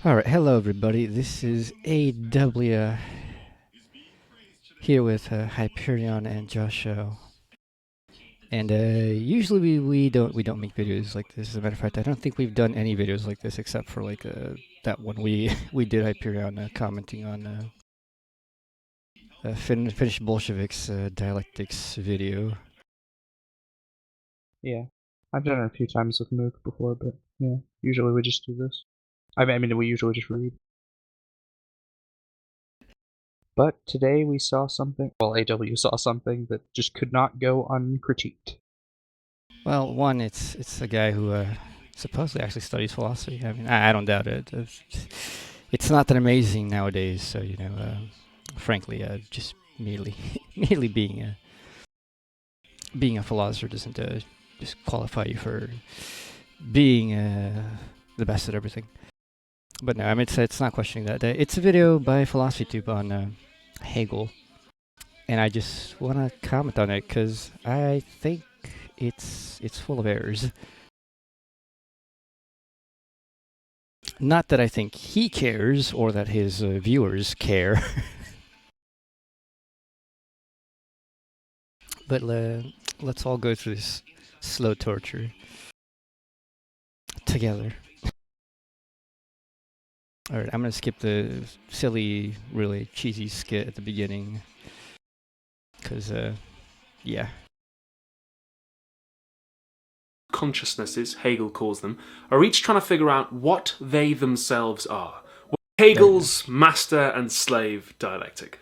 Alright, hello everybody, this is AW here with Hyperion and Joshua. And usually we don't make videos like this. As a matter of fact, I don't think we've done any videos like this except for like that one we we did Hyperion commenting on Finnish Bolsheviks Dialectics video. Yeah, I've done it a few times with Mook before, but yeah, usually we just do this. I mean, we usually just read. But today we saw something, well, AW saw something that just could not go uncritiqued. Well, one, it's a guy who supposedly actually studies philosophy. I mean, I don't doubt it. It's not that amazing nowadays, so frankly, just merely merely being a philosopher doesn't just qualify you for being the best at everything. But no, I mean it's not questioning that. It's a video by PhilosophyTube on Hegel, and I just want to comment on it because I think it's full of errors. Not that I think he cares or that his viewers care, but let's all go through this slow torture together. Alright, I'm gonna skip the silly, really cheesy skit at the beginning. Because, yeah. Consciousnesses, Hegel calls them, are each trying to figure out what they themselves are. Hegel's master and slave dialectic.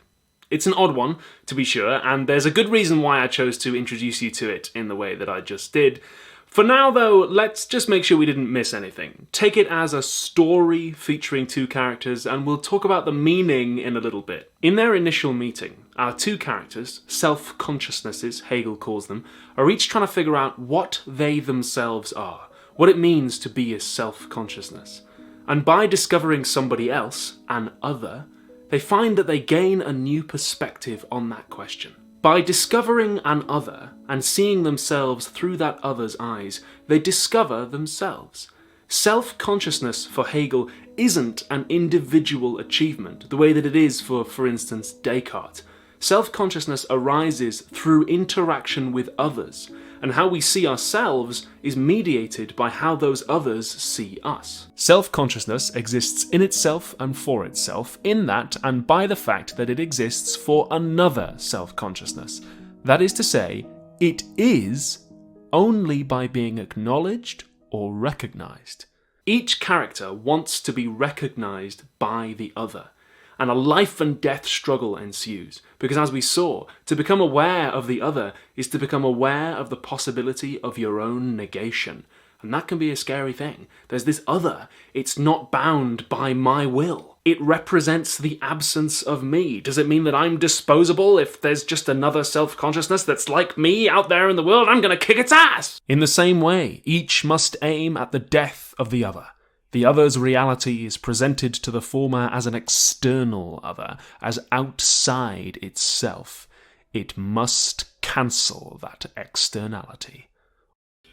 It's an odd one, to be sure, and there's a good reason why I chose to introduce you to it in the way that I just did. For now, though, let's just make sure we didn't miss anything. Take it as a story featuring two characters, and we'll talk about the meaning in a little bit. In their initial meeting, our two characters, self-consciousnesses, Hegel calls them, are each trying to figure out what they themselves are, what it means to be a self-consciousness. And by discovering somebody else, an other, they find that they gain a new perspective on that question. By discovering an other and seeing themselves through that other's eyes, they discover themselves. Self-consciousness for Hegel isn't an individual achievement, the way that it is for instance, Descartes. Self-consciousness arises through interaction with others, and how we see ourselves is mediated by how those others see us. Self-consciousness exists in itself and for itself, in that and by the fact that it exists for another self-consciousness. That is to say, it is only by being acknowledged or recognized. Each character wants to be recognized by the other, and a life and death struggle ensues, because as we saw, to become aware of the other is to become aware of the possibility of your own negation, and that can be a scary thing. There's this other, it's not bound by my will. It represents the absence of me. Does it mean that I'm disposable if there's just another self-consciousness that's like me out there in the world? I'm gonna kick its ass! In the same way, each must aim at the death of the other. The other's reality is presented to the former as an external other, as outside itself. It must cancel that externality.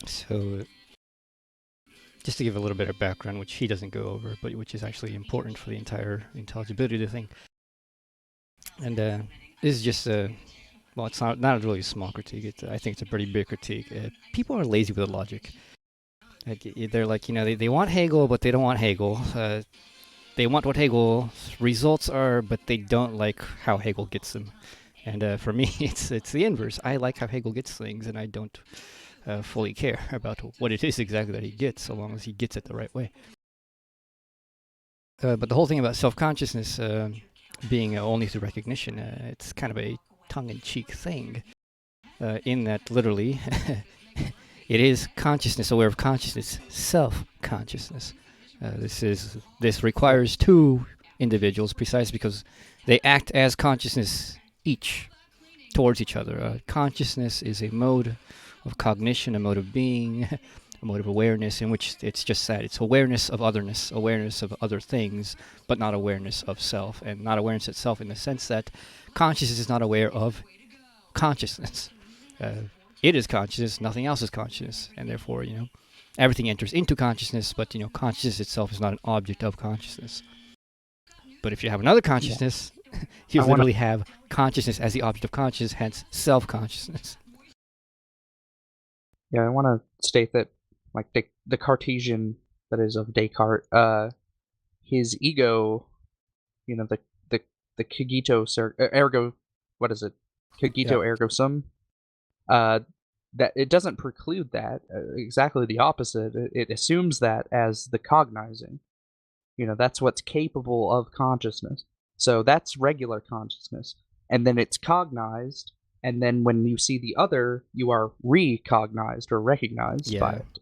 So, just to give a little bit of background, which he doesn't go over, but which is actually important for the entire intelligibility of the thing. And this is just well, it's not really a small critique. I think it's a pretty big critique. People are lazy with logic. They're like, they want Hegel, but they don't want Hegel. They want what Hegel's results are, but they don't like how Hegel gets them. And for me, it's the inverse. I like how Hegel gets things, and I don't fully care about what it is exactly that he gets, so long as he gets it the right way. But the whole thing about self-consciousness being only through recognition, it's kind of a tongue-in-cheek thing, in that literally it is consciousness aware of consciousness, self-consciousness. This requires two individuals precisely because they act as consciousness each towards each other. Consciousness is a mode of cognition, a mode of being, a mode of awareness in which it's just that. It's awareness of otherness, awareness of other things, but not awareness of self, and not awareness itself in the sense that consciousness is not aware of consciousness. It is consciousness, nothing else is consciousness, and therefore, everything enters into consciousness, but consciousness itself is not an object of consciousness. But if you have another consciousness, you literally have consciousness as the object of consciousness, hence self-consciousness. Yeah, I want to state that, like, the Cartesian, that is, of Descartes, his ego, the cogito ergo, what is it? Cogito ergo sum. That it doesn't preclude that. Exactly the opposite. It assumes that as the cognizing. That's what's capable of consciousness. So that's regular consciousness. And then it's cognized, and then when you see the other, you are recognized or recognized by it.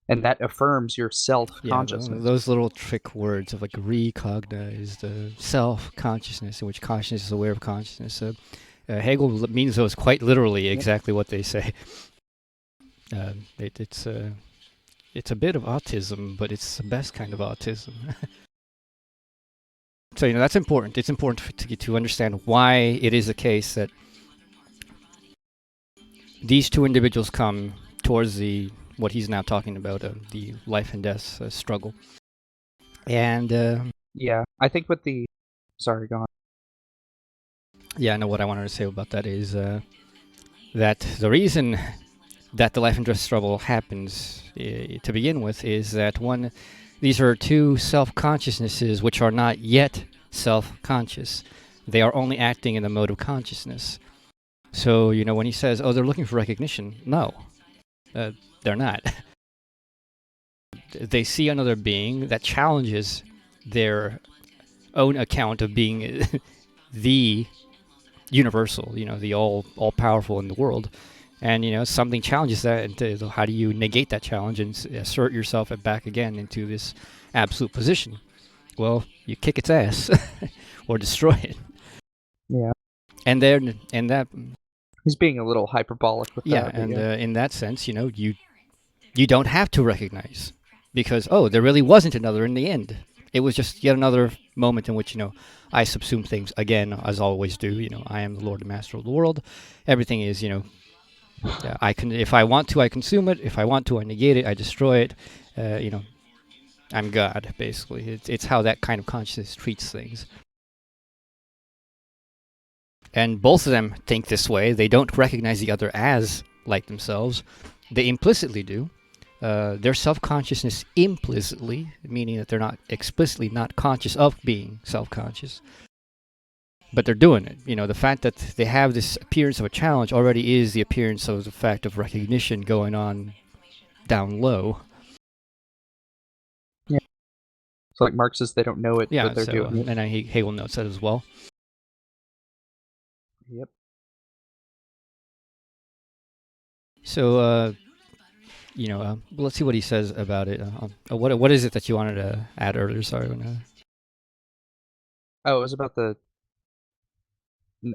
And that affirms your self-consciousness. Those little trick words of like recognized, self-consciousness, in which consciousness is aware of consciousness. Hegel means those quite literally exactly what they say. It's a bit of autism, but it's the best kind of autism. So that's important. It's important to understand why it is the case that these two individuals come towards what he's now talking about, the life and death struggle. And I think with the... Sorry, go on. Yeah, no, what I wanted to say about that is that the reason that the life and death struggle happens to begin with is that these are two self-consciousnesses which are not yet self-conscious. They are only acting in the mode of consciousness. So, when he says, oh, they're looking for recognition, no, they're not. They see another being that challenges their own account of being the universal, the all-powerful in the world. And, something challenges that, and how do you negate that challenge and assert yourself back again into this absolute position? Well, you kick its ass or destroy it. Yeah. And that... He's being a little hyperbolic with that. Yeah, and in that sense, you don't have to recognize, because, there really wasn't another in the end. It was just yet another moment in which, I subsume things again, as I always do. I am the Lord and Master of the world. Everything is, I can, if I want to, I consume it. If I want to, I negate it. I destroy it. I'm God, basically. It's how that kind of consciousness treats things. And both of them think this way. They don't recognize the other as like themselves. They implicitly do. Their self-consciousness implicitly, meaning that they're not explicitly not conscious of being self-conscious. But they're doing it. The fact that they have this appearance of a challenge already is the appearance of the fact of recognition going on down low. Yeah. So like Marxists, they don't know it, but they're doing it. And Hegel notes that as well. Yep. So, let's see what he says about it. What is it that you wanted to add earlier? Sorry. Oh, it was about the...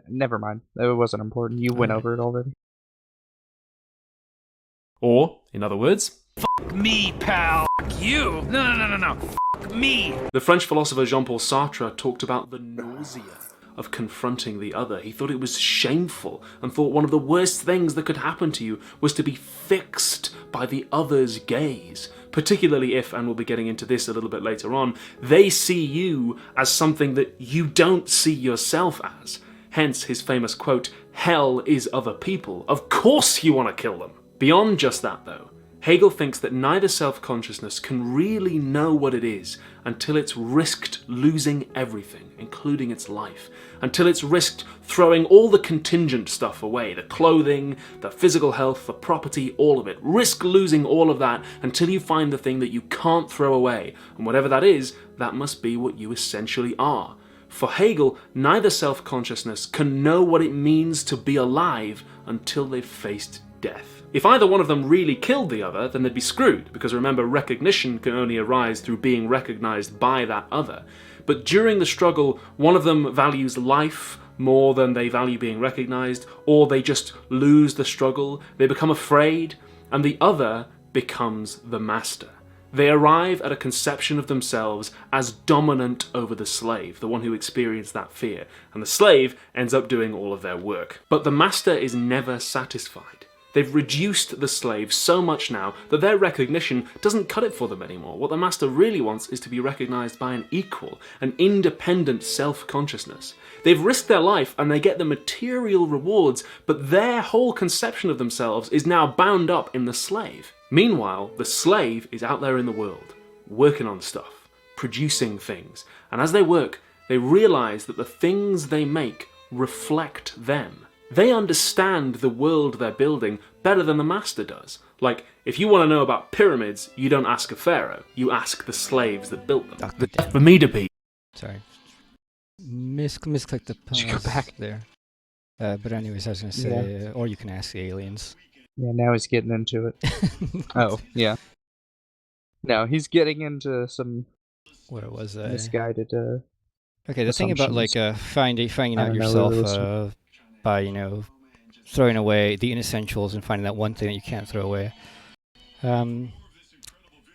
Never mind. It wasn't important. You went over it already. Or, in other words, fuck me, pal. Fuck you. No. Fuck me. The French philosopher Jean-Paul Sartre talked about the nausea of confronting the other. He thought it was shameful and thought one of the worst things that could happen to you was to be fixed by the other's gaze. Particularly if, and we'll be getting into this a little bit later on, they see you as something that you don't see yourself as. Hence his famous quote, "Hell is other people. Of course you want to kill them." Beyond just that though, Hegel thinks that neither self-consciousness can really know what it is until it's risked losing everything, including its life, until it's risked throwing all the contingent stuff away, the clothing, the physical health, the property, all of it. Risk losing all of that until you find the thing that you can't throw away, and whatever that is, that must be what you essentially are. For Hegel, neither self-consciousness can know what it means to be alive until they've faced death. If either one of them really killed the other, then they'd be screwed, because remember, recognition can only arise through being recognized by that other. But during the struggle, one of them values life more than they value being recognized, or they just lose the struggle, they become afraid, and the other becomes the master. They arrive at a conception of themselves as dominant over the slave, the one who experienced that fear, and the slave ends up doing all of their work. But the master is never satisfied. They've reduced the slave so much now that their recognition doesn't cut it for them anymore. What the master really wants is to be recognised by an equal, an independent self-consciousness. They've risked their life and they get the material rewards, but their whole conception of themselves is now bound up in the slave. Meanwhile, the slave is out there in the world, working on stuff, producing things, and as they work, they realise that the things they make reflect them. They understand the world they're building better than the master does. Like, if you want to know about pyramids, you don't ask a pharaoh, you ask the slaves that built them. For me to be. Sorry. Misclicked the pause Should go back. there. But anyways, I was going to say, or you can ask the aliens. Yeah, now he's getting into it. Oh, yeah. No, he's getting into some Where was I? misguided. Okay, the thing about like finding I out don't know, yourself by throwing away the inessentials and finding that one thing that you can't throw away.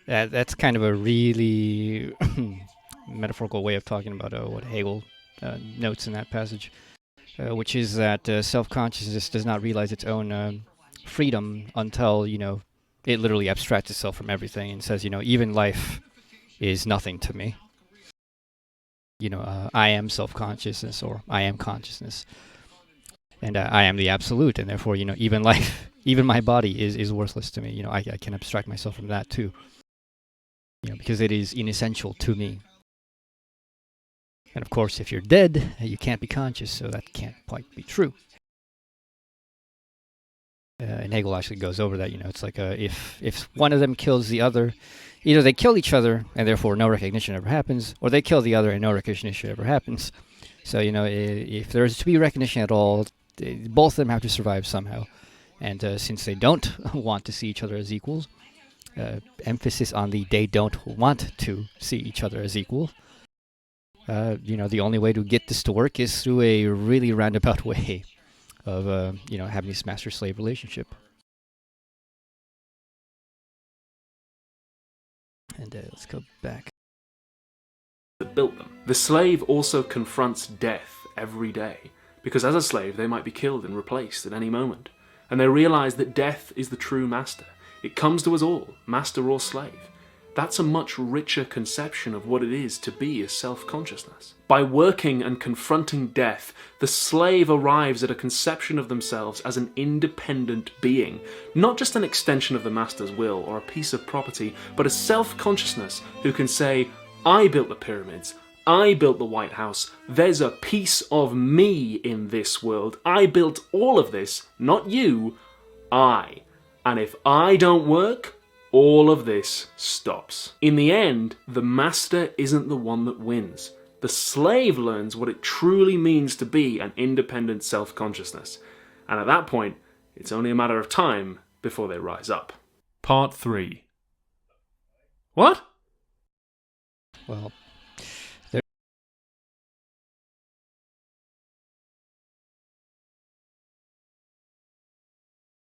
That's kind of a really metaphorical way of talking about what Hegel notes in that passage, which is that self-consciousness does not realize its own freedom until it literally abstracts itself from everything and says even life is nothing to me. I am self-consciousness, or I am consciousness, and I am the absolute, and therefore, even life, even my body is worthless to me. I can abstract myself from that too, because it is inessential to me. And of course, if you're dead, you can't be conscious, so that can't quite be true. And Hegel actually goes over that. It's like if one of them kills the other, either they kill each other and therefore no recognition ever happens, or they kill the other and no recognition ever happens. So if there is to be recognition at all, both of them have to survive somehow. And since they don't want to see each other as equals, emphasis on they don't want to see each other as equal. The only way to get this to work is through a really roundabout way of having this master-slave relationship. And let's go back. That built them. The slave also confronts death every day, because as a slave they might be killed and replaced at any moment. And they realise that death is the true master. It comes to us all, master or slave. That's a much richer conception of what it is to be a self-consciousness. By working and confronting death, the slave arrives at a conception of themselves as an independent being, not just an extension of the master's will or a piece of property, but a self-consciousness who can say, I built the pyramids, I built the White House, there's a piece of me in this world, I built all of this, not you, I. And if I don't work, all of this stops. In the end, the master isn't the one that wins. The slave learns what it truly means to be an independent self-consciousness. And at that point, it's only a matter of time before they rise up. Part 3. What? Well,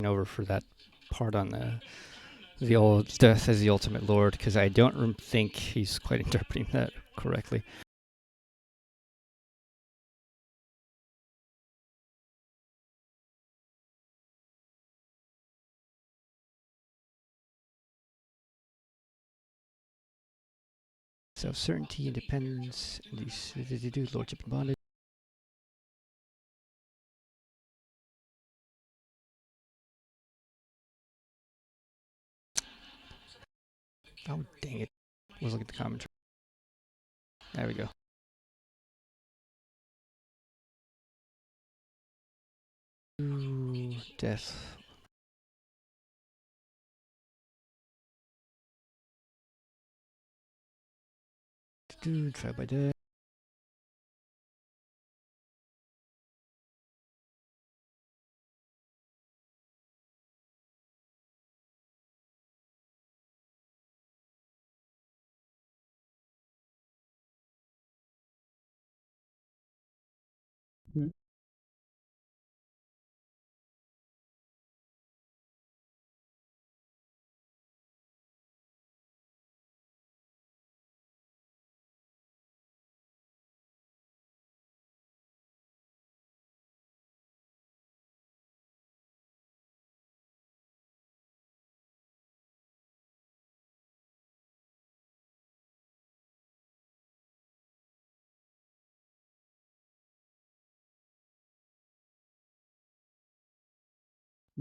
over for that part on the old death as the ultimate lord, because I don't think he's quite interpreting that correctly. Self-certainty, independence, lordship and bondage. Oh, dang it. Let's look at the commentary. There we go. Ooh, death. Try by death.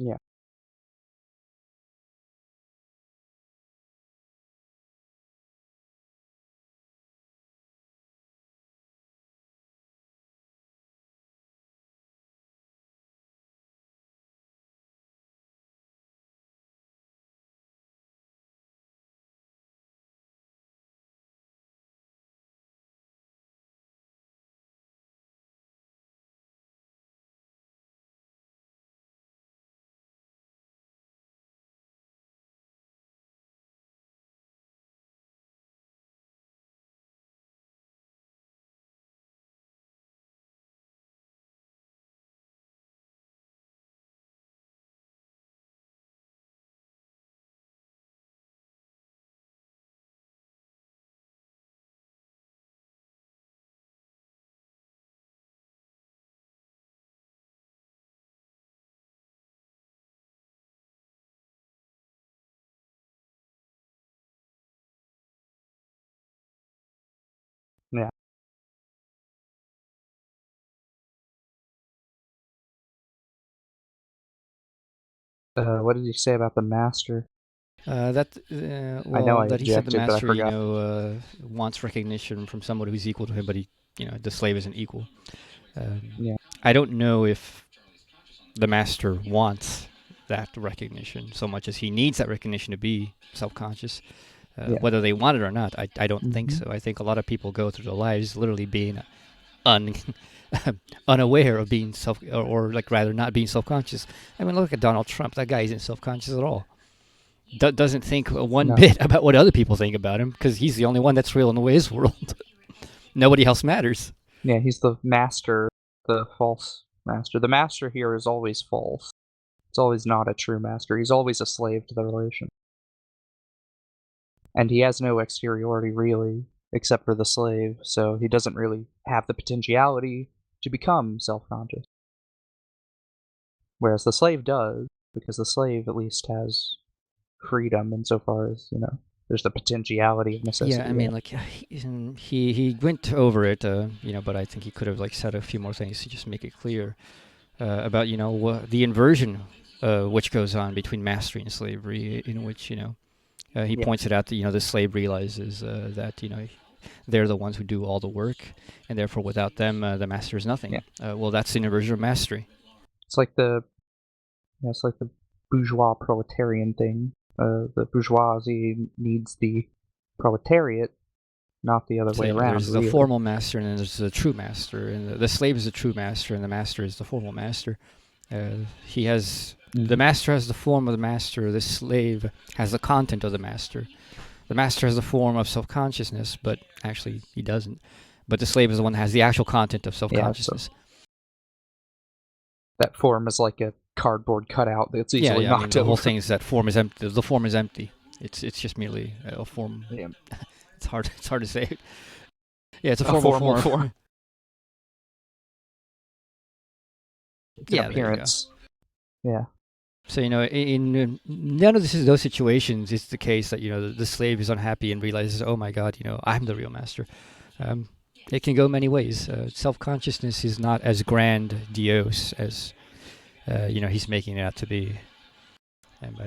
Yeah. Yeah. What did you say about the master? I know I That he said the objected, but I master, forgot. wants recognition from somebody who's equal to him, but the slave isn't equal. Yeah. I don't know if the master wants that recognition so much as he needs that recognition to be self-conscious. Yeah. Whether they want it or not, I don't think Mhm. so. I think a lot of people go through their lives literally being un unaware of being or like rather not being self-conscious. I mean, look at Donald Trump. That guy isn't self-conscious at all. Doesn't think one No. bit about what other people think about him because he's the only one that's real in his world. Nobody else matters. Yeah, he's the master, the false master. The master here is always false. It's always not a true master. He's always a slave to the relation. And he has no exteriority, really, except for the slave, so he doesn't really have the potentiality to become self-conscious. Whereas the slave does, because the slave at least has freedom insofar as, there's the potentiality of Yeah, necessity I mean, there. like he went over it, but I think he could have like said a few more things to just make it clear about the inversion which goes on between mastery and slavery, in which he Yeah. points it out that the slave realizes that they're the ones who do all the work, and therefore without them the master is nothing. Yeah. Well, that's the inversion of mastery. It's like the bourgeois proletarian thing. The bourgeoisie needs the proletariat, not the other So way around, there's the really. formal master, and then there's the true master, and the slave is the true master, and the master is the formal master. He has the Mhm. master has the form of the master. The slave has the content of the master. The master has the form of self-consciousness, but actually he doesn't. But the slave is the one that has the actual content of Yeah, so self-consciousness. that form is like a cardboard cutout that's Yeah, easily yeah. I mean, knocked the whole over. thing is that form is empty. The form is empty. It's just merely a form. Yeah. It's hard. It's hard to say. Yeah, it's a A formal formal form. form. It's an Yeah, there you go. appearance. Yeah. So in none of those situations, it's the case that the slave is unhappy and realizes, oh my God, I'm the real master. Um, it can go many ways. Self-consciousness is not as grandiose as he's making it out to be. And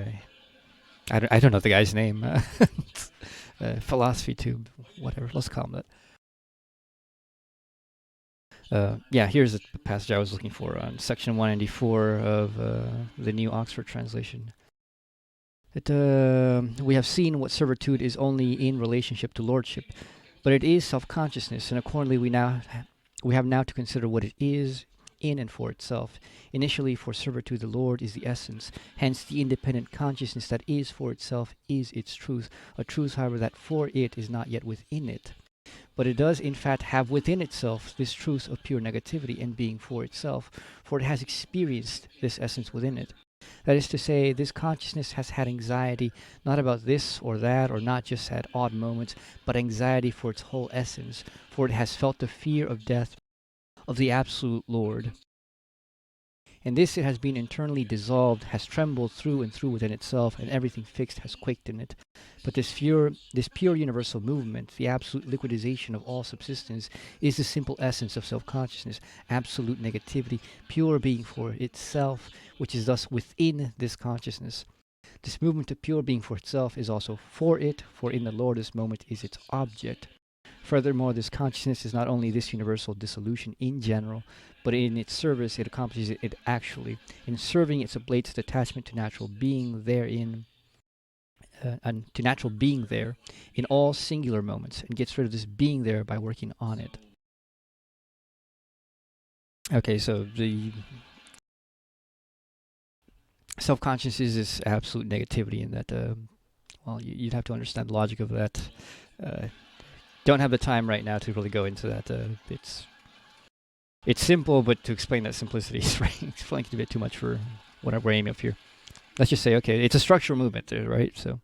I don't know the guy's name. Philosophy tube, whatever. Let's call him that. Yeah, here's the passage I was looking for on section 194 of the New Oxford Translation. We have seen what servitude is only in relationship to lordship, but it is self-consciousness, and accordingly we have now to consider what it is in and for itself. Initially, for servitude, the Lord is the essence, hence the independent consciousness that is for itself is its truth, a truth, however, that for it is not yet within it. But it does, in fact, have within itself this truth of pure negativity and being for itself, for it has experienced this essence within it. That is to say, this consciousness has had anxiety not about this or that, or not just at odd moments, but anxiety for its whole essence, for it has felt the fear of death of the absolute Lord. and this it has been internally dissolved, has trembled through and through within itself, and everything fixed has quaked in it. But this pure universal movement, the absolute liquidization of all subsistence, is the simple essence of self-consciousness, absolute negativity, pure being for itself, which is thus within this consciousness. This movement of pure being for itself is also for it, for in the Lord this moment is its object. Furthermore, this consciousness is not only this universal dissolution in general, but in its service it accomplishes it actually. In serving, it sublates its attachment to natural being therein, and to natural being there in all singular moments, and gets rid of this being there by working on it. Okay, so the self-consciousness is this absolute negativity in that, well, you'd have to understand the logic of that. Don't have the time right now to really go into that. It's simple, but to explain that simplicity is explaining a bit too much for what we're aiming up here. Let's just say, okay, it's a structural movement, right? So,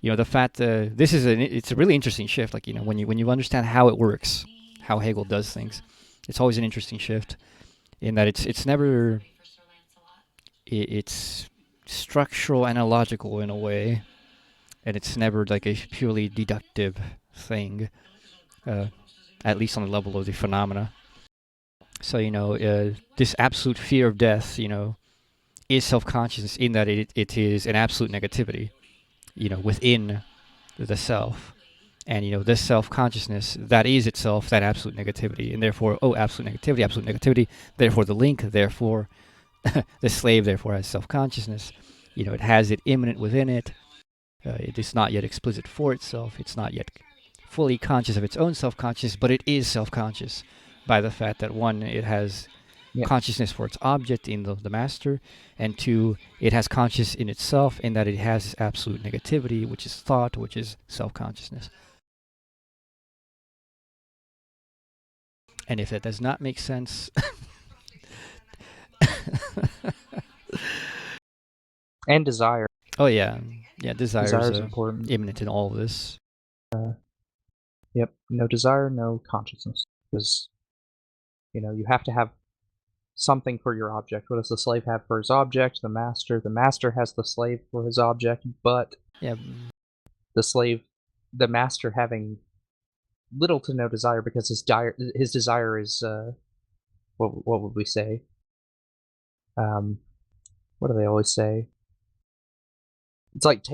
the fact it's a really interesting shift. Like, when you understand how it works, how Hegel does things, it's always an interesting shift in that it's never it's structural and illogical in a way, and it's never like a purely deductive thing. At least on the level of the phenomena. So, this absolute fear of death, is self-consciousness in that it is an absolute negativity, within the self. And, this self-consciousness, that is itself that absolute negativity. And therefore, absolute negativity, therefore the link, therefore the slave, therefore has self-consciousness. It has it immanent within it. It is not yet explicit for itself. It's not yet fully conscious of its own self-consciousness, but it is self-conscious by the fact that, one, it has consciousness for its object in the master, and two, it has consciousness in itself in that it has absolute negativity, which is thought, which is self-consciousness. And if that does not make sense... And desire. Oh yeah, desire is important. Immanent in all of this. Yep, no desire, no consciousness. Because, you have to have something for your object. What does the slave have for his object? The master has the slave for his object, but the master having little to no desire because his desire is, what would we say? What do they always say? It's like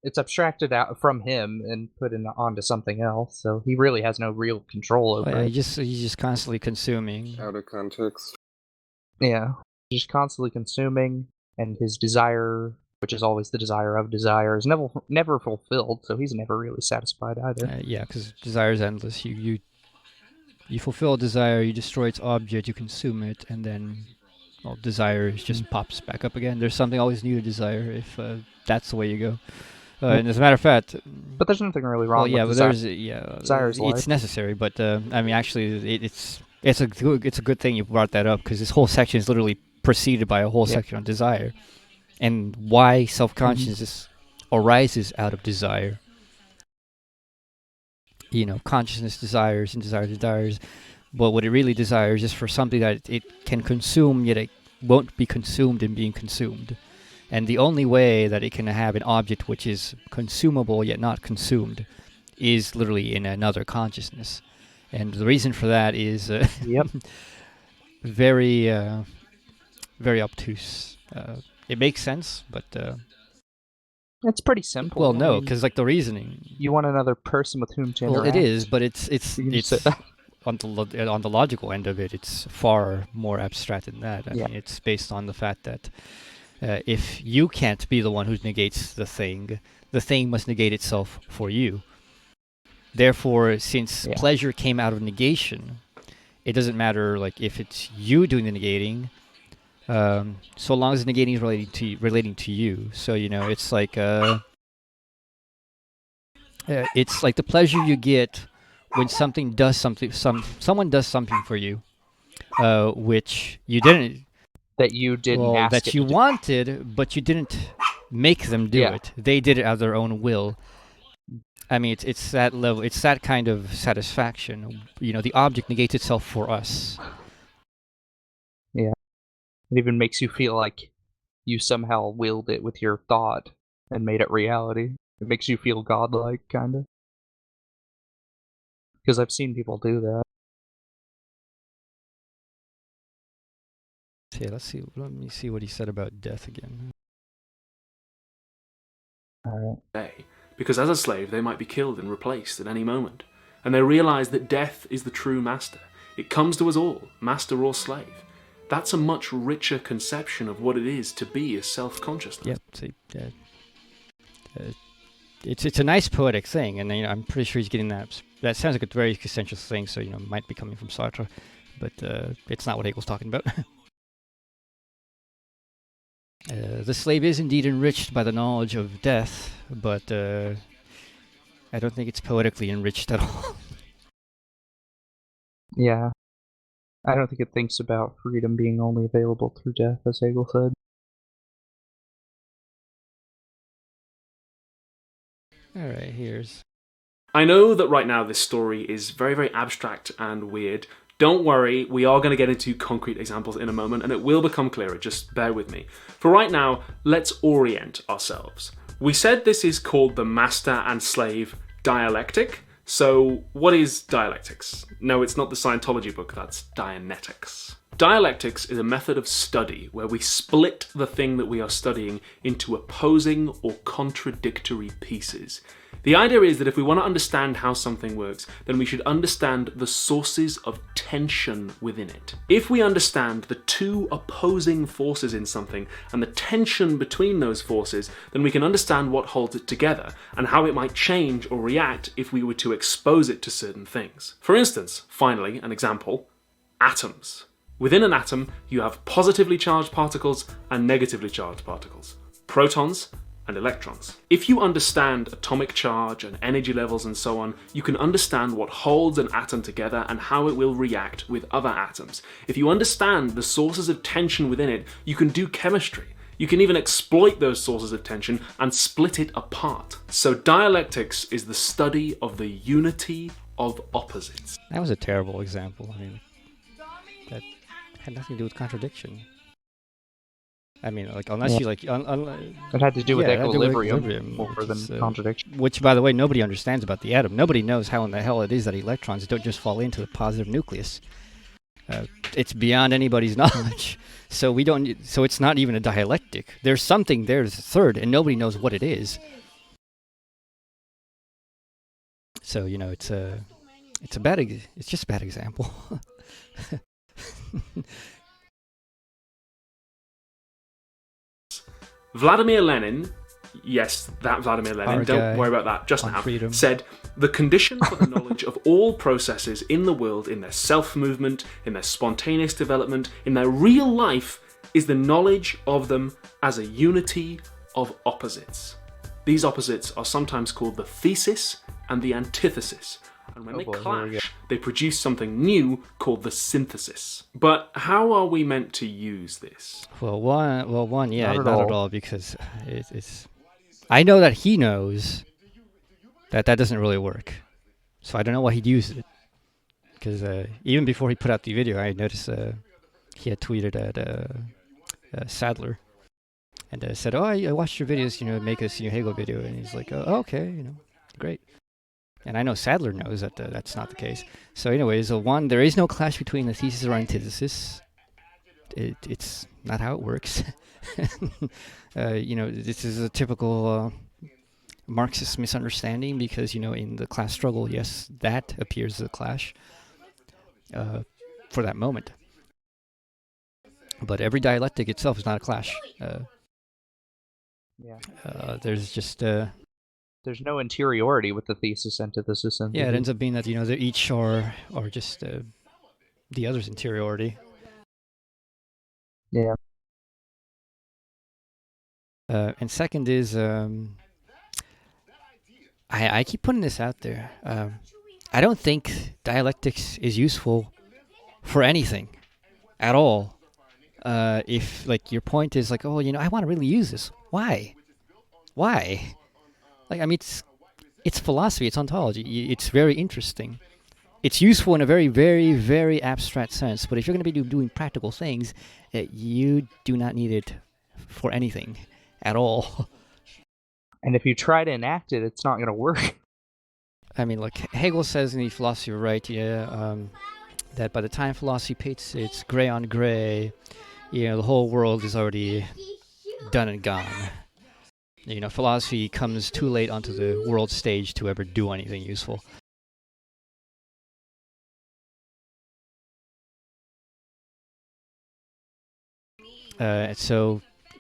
it's abstracted out from him and put onto something else, so he really has no real control over it. He's just constantly consuming. Out of context. Yeah, he's just constantly consuming, and his desire, which is always the desire of desire, is never fulfilled, so he's never really satisfied either. Because desire is endless. You fulfill a desire, you destroy its object, you consume it, and then... well, desire just pops back up again. There's something always new to desire if that's the way you go. And as a matter of fact... But there's nothing really wrong with desire. Desire is life. It's necessary, but actually, it's a good thing you brought that up, because this whole section is literally preceded by a whole section on desire, and why self-consciousness arises out of desire. Consciousness desires and desires. But what it really desires is for something that it can consume, yet it won't be consumed in being consumed. And the only way that it can have an object which is consumable yet not consumed is literally in another consciousness. And the reason for that is very, very obtuse. It makes sense, but... it's pretty simple. Well, no, because the reasoning... You want another person with whom to interact. Well, it is, but it's on the logical end of it, it's far more abstract than that. I mean, it's based on the fact that if you can't be the one who negates the thing must negate itself for you. Therefore, since pleasure came out of negation, it doesn't matter if it's you doing the negating, so long as the negating is relating to you. So it's like the pleasure you get when someone does something for you, which you didn't... That you didn't ask that you wanted, but you didn't make them do it. They did it out of their own will. I mean, it's that level. It's that kind of satisfaction. The object negates itself for us. It even makes you feel like you somehow willed it with your thought and made it reality. It makes you feel godlike, kind of. Because I've seen people do that. Yeah, let me see what he said about death again. Day, because as a slave they might be killed and replaced at any moment, and they realise that death is the true master. It comes to us all, master or slave. That's a much richer conception of what it is to be a self-consciousness. Yep. See, it's a nice poetic thing, and I'm pretty sure he's getting that. That sounds like a very essential thing, so it might be coming from Sartre, but it's not what Hegel's talking about. The slave is indeed enriched by the knowledge of death, but I don't think it's poetically enriched at all. Yeah. I don't think it thinks about freedom being only available through death, as Hegel said. Alright, here's... I know that right now this story is very, very abstract and weird. Don't worry, we are going to get into concrete examples in a moment, and it will become clearer, just bear with me. For right now, let's orient ourselves. We said this is called the master and slave dialectic, so what is dialectics? No, it's not the Scientology book, that's Dianetics. Dialectics is a method of study where we split the thing that we are studying into opposing or contradictory pieces. The idea is that if we want to understand how something works, then we should understand the sources of tension within it. If we understand the two opposing forces in something and the tension between those forces, then we can understand what holds it together and how it might change or react if we were to expose it to certain things. For instance, finally, an example, atoms. Within an atom, you have positively charged particles and negatively charged particles, protons and electrons. If you understand atomic charge and energy levels and so on, you can understand what holds an atom together and how it will react with other atoms. If you understand the sources of tension within it, you can do chemistry. You can even exploit those sources of tension and split it apart. So dialectics is the study of the unity of opposites. That was a terrible example. That had nothing to do with contradiction. Unless you like... it had to do with equilibrium more than contradiction. Which, by the way, nobody understands about the atom. Nobody knows how in the hell it is that electrons don't just fall into the positive nucleus. It's beyond anybody's knowledge. So it's not even a dialectic. There's something there's a third, and nobody knows what it is. So, it's just a bad example. Vladimir Lenin, yes, that Vladimir Lenin, don't worry about that just now, freedom. Said, the condition for the knowledge of all processes in the world, in their self-movement, in their spontaneous development, in their real life, is the knowledge of them as a unity of opposites. These opposites are sometimes called the thesis and the antithesis. And when they clash, they produce something new called the synthesis. But how are we meant to use this? Not at all, because it's... I know that he knows that doesn't really work. So I don't know why he'd use it. Because even before he put out the video, I noticed he had tweeted at Sadler and said, "Oh, I watched your videos, make a Hegel video." And he's like, "Oh, okay, great." And I know Sadler knows that that's not the case. So anyways, there is no clash between the thesis or antithesis. It's not how it works. This is a typical Marxist misunderstanding because, in the class struggle, yes, that appears as a clash for that moment. But every dialectic itself is not a clash. There's just... there's no interiority with the thesis antithesis. Yeah, it ends up being that, they each are just the other's interiority. Yeah. And second is, I keep putting this out there. I don't think dialectics is useful for anything at all. If, your point is I want to really use this. Why? It's philosophy, it's ontology, it's very interesting. it's useful in a very, very, very abstract sense. But if you're going to be doing practical things, you do not need it for anything at all. And if you try to enact it, it's not going to work. I mean, like Hegel says in the Philosophy of Right, that by the time philosophy paints its gray on gray, the whole world is already done and gone. Philosophy comes too late onto the world stage to ever do anything useful.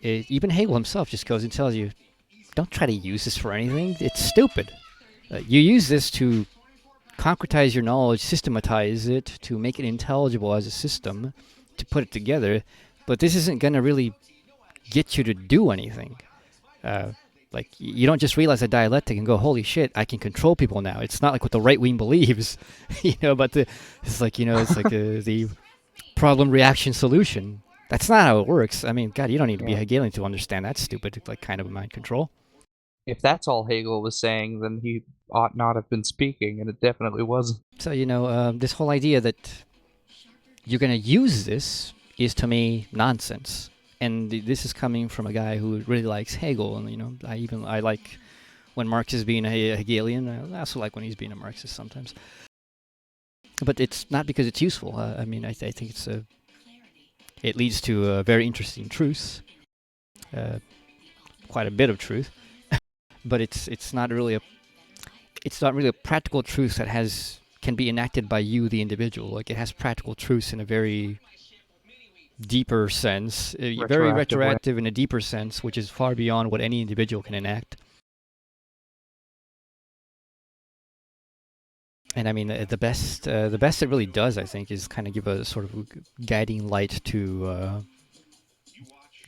Even Hegel himself just goes and tells you, don't try to use this for anything. It's stupid. You use this to concretize your knowledge, systematize it, to make it intelligible as a system, to put it together. But this isn't going to really get you to do anything. You don't just realize a dialectic and go, holy shit, I can control people now. It's not like what the right wing believes, but it's like the problem, reaction, solution. That's not how it works. I mean, God, you don't need to be Hegelian to understand that stupid kind of mind control. If that's all Hegel was saying, then he ought not have been speaking, and it definitely wasn't. So, this whole idea that you're going to use this is, to me, nonsense. And this is coming from a guy who really likes Hegel, and I like when Marx is being a Hegelian. I also like when he's being a Marxist sometimes. But it's not because it's useful. I think it leads to very interesting truths, quite a bit of truth. But it's not really a practical truth that can be enacted by you, the individual. Like, it has practical truths in a very deeper sense, very retroactive in a deeper sense, which is far beyond what any individual can enact. And I mean, the best it really does, I think, is kind of give a sort of guiding light to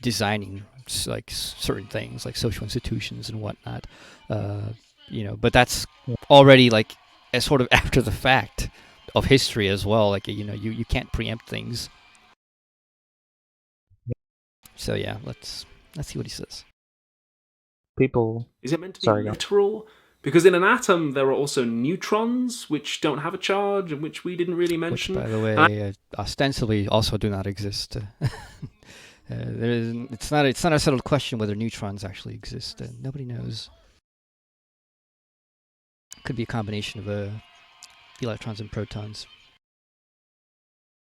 designing like certain things, like social institutions and whatnot. But that's already like a sort of after the fact of history as well. Like, you can't preempt things. So yeah, let's see what he says. Is it meant to be literal? Because in an atom there are also neutrons which don't have a charge and which we didn't really mention. Which, by the way, ostensibly also do not exist. It's not a settled question whether neutrons actually exist. Nobody knows. Could be a combination of electrons and protons.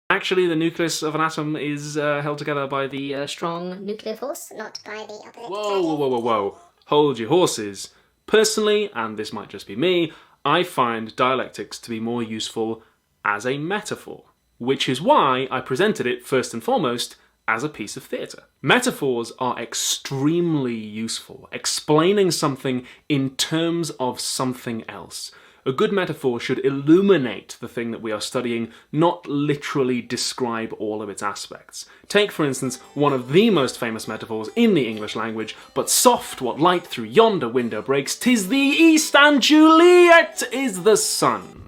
Actually, the nucleus of an atom is held together by the strong nuclear force, not by the opposite. Whoa. Hold your horses. Personally, and this might just be me, I find dialectics to be more useful as a metaphor, which is why I presented it first and foremost as a piece of theatre. Metaphors are extremely useful, explaining something in terms of something else. A good metaphor should illuminate the thing that we are studying, not literally describe all of its aspects. Take, for instance, one of the most famous metaphors in the English language, but soft what light through yonder window breaks, 'tis the east and Juliet is the sun.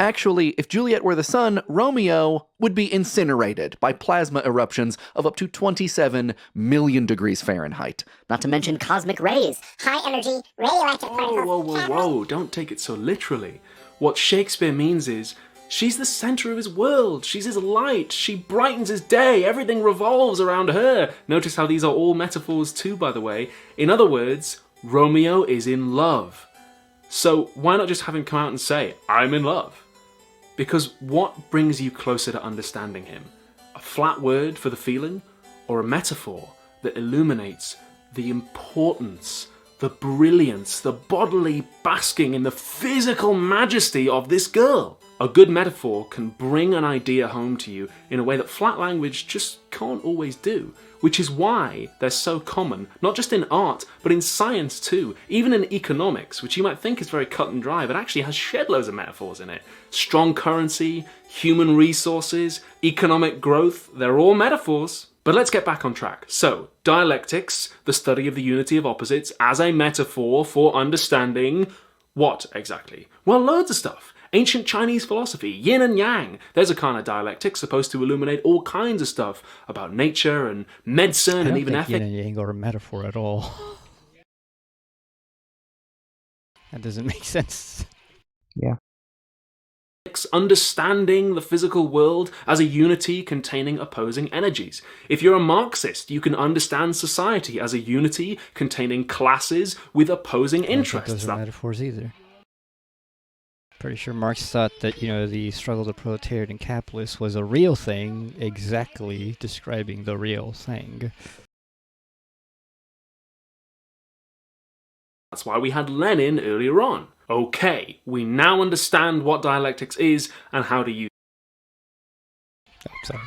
Actually, if Juliet were the sun, Romeo would be incinerated by plasma eruptions of up to 27 million degrees Fahrenheit. Not to mention cosmic rays, high-energy radioactive particles. Whoa, don't take it so literally. What Shakespeare means is, she's the centre of his world, she's his light, she brightens his day, everything revolves around her. Notice how these are all metaphors too, by the way. In other words, Romeo is in love. So why not just have him come out and say, I'm in love? Because what brings you closer to understanding him? A flat word for the feeling, or a metaphor that illuminates the importance, the brilliance, the bodily basking in the physical majesty of this girl? A good metaphor can bring an idea home to you in a way that flat language just can't always do, which is why they're so common, not just in art, but in science too, even in economics, which you might think is very cut and dry, but actually has shed loads of metaphors in it. Strong currency, human resources, economic growth, they're all metaphors. But let's get back on track. So, dialectics, the study of the unity of opposites, as a metaphor for understanding what exactly? Well, loads of stuff. Ancient Chinese philosophy, yin and yang. There's a kind of dialectic supposed to illuminate all kinds of stuff about nature and medicine and even ethics. Yin and yang are a metaphor at all. That doesn't make sense. Yeah. Marx understanding the physical world as a unity containing opposing energies. If you're a Marxist, you can understand society as a unity containing classes with opposing I don't think interests. those are metaphors either. Pretty sure Marx thought that, the struggle of the proletariat and capitalist was a real thing, exactly describing the real thing. That's why we had Lenin earlier on. Okay, we now understand what dialectics is and how to use Sorry.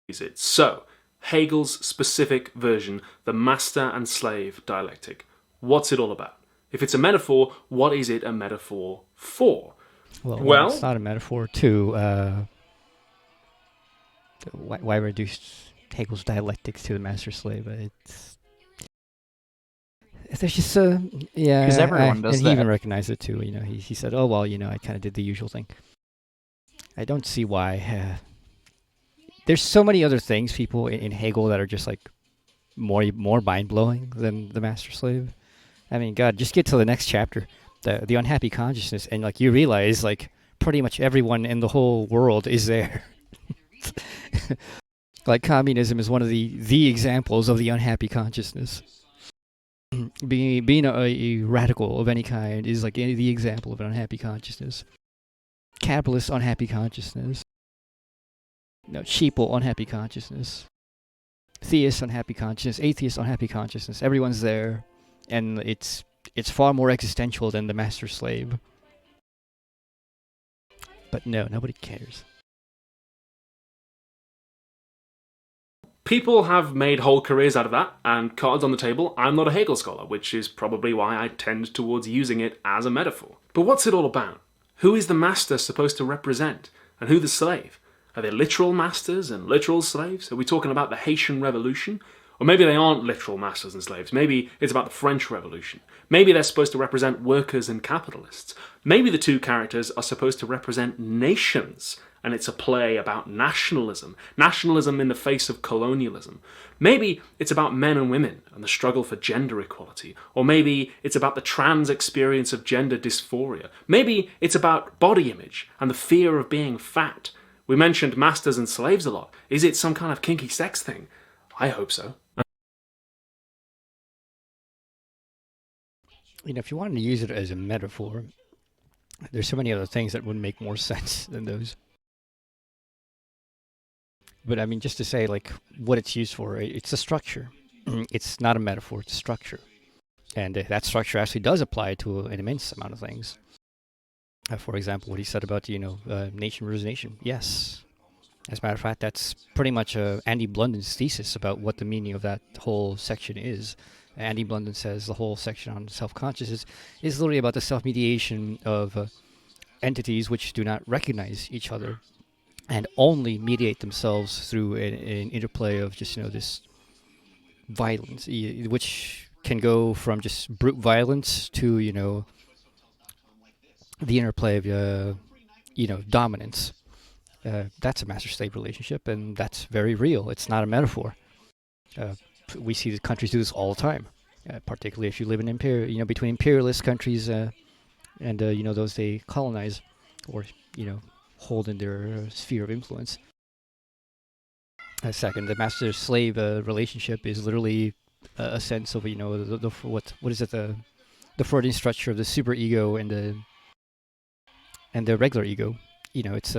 it. So, Hegel's specific version, the master and slave dialectic. What's it all about? If it's a metaphor, what is it a metaphor for? Well, it's not a metaphor to why reduce Hegel's dialectics to the master-slave. There's just yeah, 'Cause everyone does and he that. even recognized it too. He said, "Oh well, I kind of did the usual thing." I don't see why. There's so many other things, people in Hegel, that are just like more mind blowing than the master slave. I mean, God, just get to the next chapter, the unhappy consciousness, and like you realize like pretty much everyone in the whole world is there. Like communism is one of the examples of the unhappy consciousness. Being a radical of any kind is like the example of an unhappy consciousness. Capitalist unhappy consciousness. Sheeple unhappy consciousness. Theist unhappy consciousness. Atheist unhappy consciousness. Everyone's there, and it's far more existential than the master slave. But no, nobody cares. People have made whole careers out of that, and cards on the table, I'm not a Hegel scholar, which is probably why I tend towards using it as a metaphor. But what's it all about? Who is the master supposed to represent, and who the slave? Are they literal masters and literal slaves? Are we talking about the Haitian Revolution? Or maybe they aren't literal masters and slaves. Maybe it's about the French Revolution. Maybe they're supposed to represent workers and capitalists. Maybe the two characters are supposed to represent nations, and it's a play about nationalism in the face of colonialism. Maybe it's about men and women and the struggle for gender equality. Or maybe it's about the trans experience of gender dysphoria. Maybe it's about body image and the fear of being fat. We mentioned masters and slaves a lot. Is it some kind of kinky sex thing? I hope so. If you wanted to use it as a metaphor, there's so many other things that would make more sense than those. But I mean, just to say, like, what it's used for, it's a structure. It's not a metaphor, it's a structure. And that structure actually does apply to an immense amount of things. For example, what he said about, nation versus nation. Yes. As a matter of fact, that's pretty much Andy Blunden's thesis about what the meaning of that whole section is. Andy Blunden says the whole section on self-consciousness is literally about the self-mediation of entities which do not recognize each other and only mediate themselves through an interplay of just, this violence, which can go from just brute violence to, the interplay of, dominance. That's a master-slave relationship, and that's very real. It's not a metaphor. We see the countries do this all the time, particularly if you live in between imperialist countries and those they colonize or hold in their sphere of influence. Second, the master-slave relationship is literally a sense of what is it, the Freudian structure of the superego and the regular ego. It's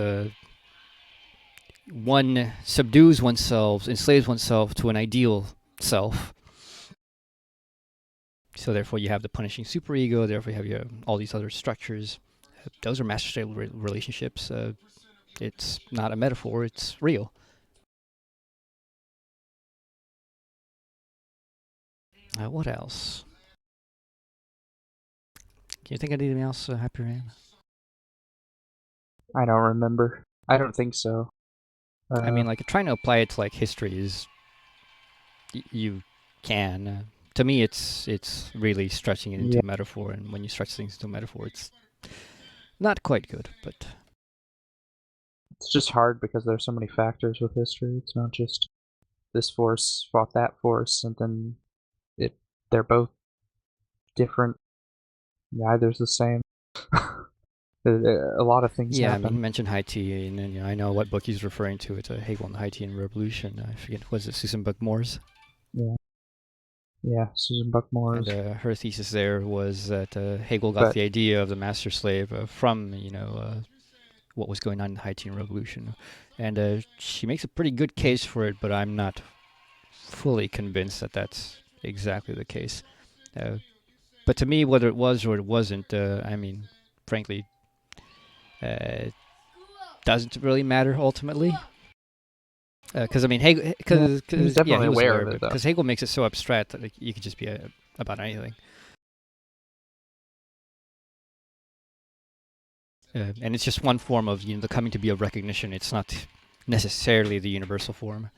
one subdues oneself, enslaves oneself to an ideal self. So therefore you have the punishing superego, therefore you have all these other structures. Those are master-slave relationships. It's not a metaphor, it's real. What else? Can you think of anything else, Happy Ram? I don't remember. I don't think so. I mean, like, trying to apply it to, like, history is... you can. To me, it's really stretching it into a metaphor, and when you stretch things into a metaphor, it's not quite good, but... It's just hard because there's so many factors with history. It's not just this force fought that force, and then they're both different. Neither's the same. A lot of things Yeah, I happen. mean, you mentioned Haiti, and then, I know what book he's referring to. It's Hegel and the Haitian Revolution. I forget, was it Susan Buck-Moore's? Yeah, Susan Buck-Moore's. And her thesis there was that Hegel got the idea of the master slave from, what was going on in the Haitian Revolution. And she makes a pretty good case for it, but I'm not fully convinced that that's exactly the case. But to me, whether it was or it wasn't, I mean, frankly, doesn't really matter ultimately. Because I mean, Hegel, he's definitely he was aware of it, though. Because Hegel makes it so abstract that you could just be about anything. And it's just one form of the coming to be of recognition. It's not necessarily the universal form.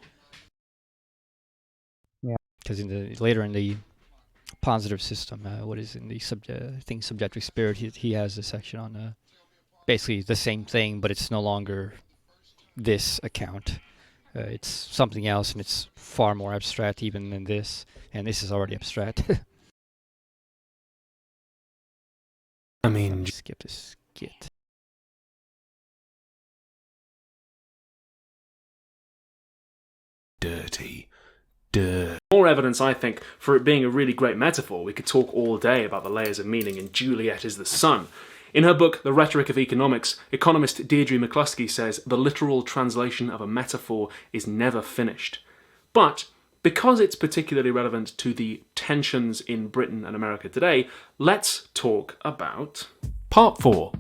Yeah. Because later in the positive system, what is in the subjective spirit, he has a section on basically the same thing, but it's no longer this account. It's something else, and it's far more abstract even than this, and this is already abstract. I mean, skip this skit. Dirty. More evidence, I think, for it being a really great metaphor. We could talk all day about the layers of meaning in Juliet is the Sun. In her book, The Rhetoric of Economics, economist Deirdre McCluskey says the literal translation of a metaphor is never finished. But because it's particularly relevant to the tensions in Britain and America today, let's talk about Part 4,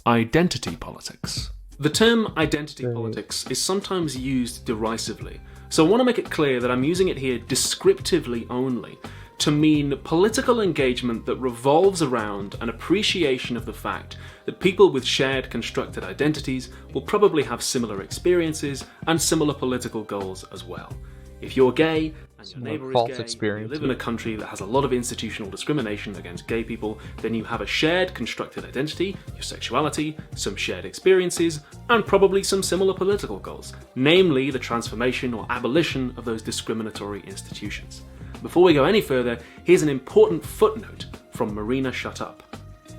Identity Politics. The term identity politics is sometimes used derisively, so I want to make it clear that I'm using it here descriptively only, to mean political engagement that revolves around an appreciation of the fact that people with shared constructed identities will probably have similar experiences and similar political goals as well. If you're gay and your neighbour is gay, and you live in a country that has a lot of institutional discrimination against gay people, then you have a shared constructed identity, your sexuality, some shared experiences, and probably some similar political goals, namely the transformation or abolition of those discriminatory institutions. Before we go any further, here's an important footnote from Marina Shut Up.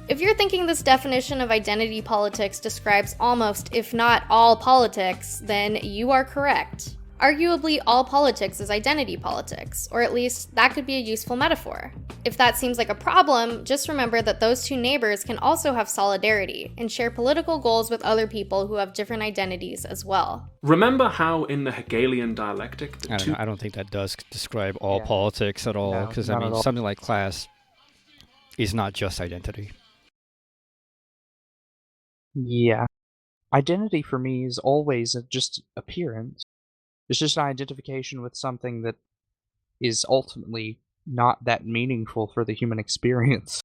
If you're thinking this definition of identity politics describes almost, if not all politics, then you are correct. Arguably, all politics is identity politics, or at least that could be a useful metaphor. If that seems like a problem, just remember that those two neighbors can also have solidarity and share political goals with other people who have different identities as well. Remember how in the Hegelian dialectic, I don't think that does describe all politics at all, because something like class is not just identity. Yeah. Identity for me is always just appearance. It's just an identification with something that is ultimately not that meaningful for the human experience.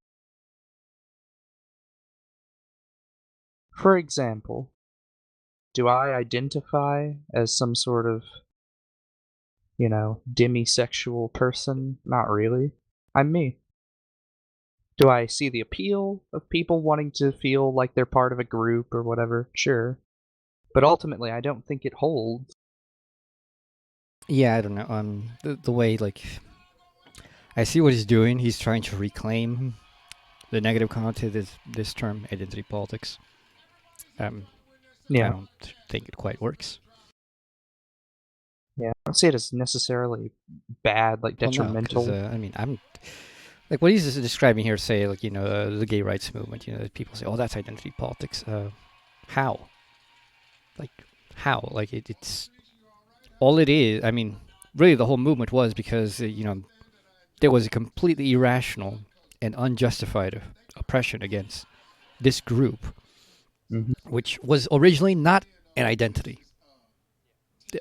For example, do I identify as some sort of, demisexual person? Not really. I'm me. Do I see the appeal of people wanting to feel like they're part of a group or whatever? Sure. But ultimately, I don't think it holds. Yeah, I don't know. The way, I see what he's doing. He's trying to reclaim the negative connotation of this term, identity politics. I don't think it quite works. Yeah, I don't see it as necessarily bad, detrimental. Well, no, I'm like what he's describing here. Say, the gay rights movement. People say, "Oh, that's identity politics." How? How? It's all it is. I mean, really, the whole movement was because there was a completely irrational and unjustified oppression against this group, which was originally not an identity.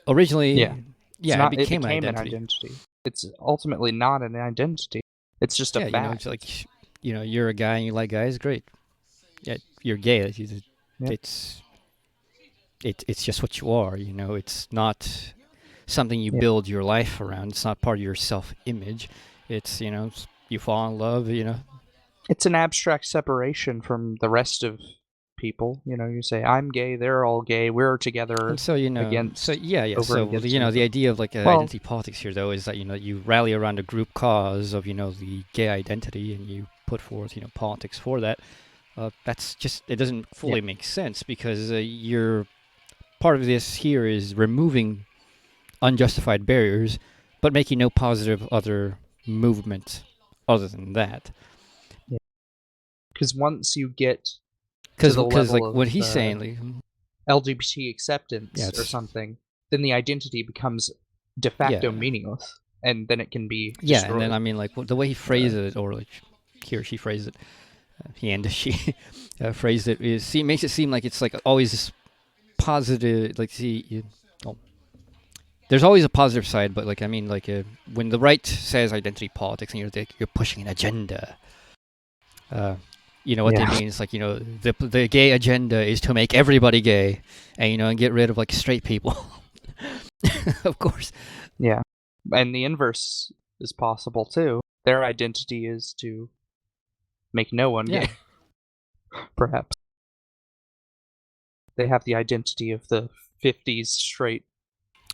Originally, it became an identity. It's ultimately not an identity. It's just a fact. It's you're a guy and you like guys, great. Yeah, you're gay. It's just what you are. It's not something you build your life around. It's not part of your self-image. It's you fall in love. It's an abstract separation from the rest of people. You say I'm gay, they're all gay, we're together. And so against. So the idea of identity politics here though is that you rally around a group cause of the gay identity and you put forth politics for that. that's just, it doesn't fully make sense, because you're part of this here is removing unjustified barriers, but making no positive other movement other than that. Because once you get Because the level like of, what he's saying, like, LGBT acceptance Yeah, or it's- something, then the identity becomes de facto Yeah. meaningless, and then it can be yeah, destroyed. and then I mean, like the way he phrased it, or like he or she phrased it, he and she phrased it, makes it seem like it's like always this positive. Like, there's always a positive side, but like I mean, like when the right says identity politics, and you're pushing an agenda. You know what they mean? It's like, the gay agenda is to make everybody gay, and and get rid of like straight people. Of course. Yeah. And the inverse is possible too. Their identity is to make no one Yeah. gay. Perhaps. They have the identity of the 50s straight.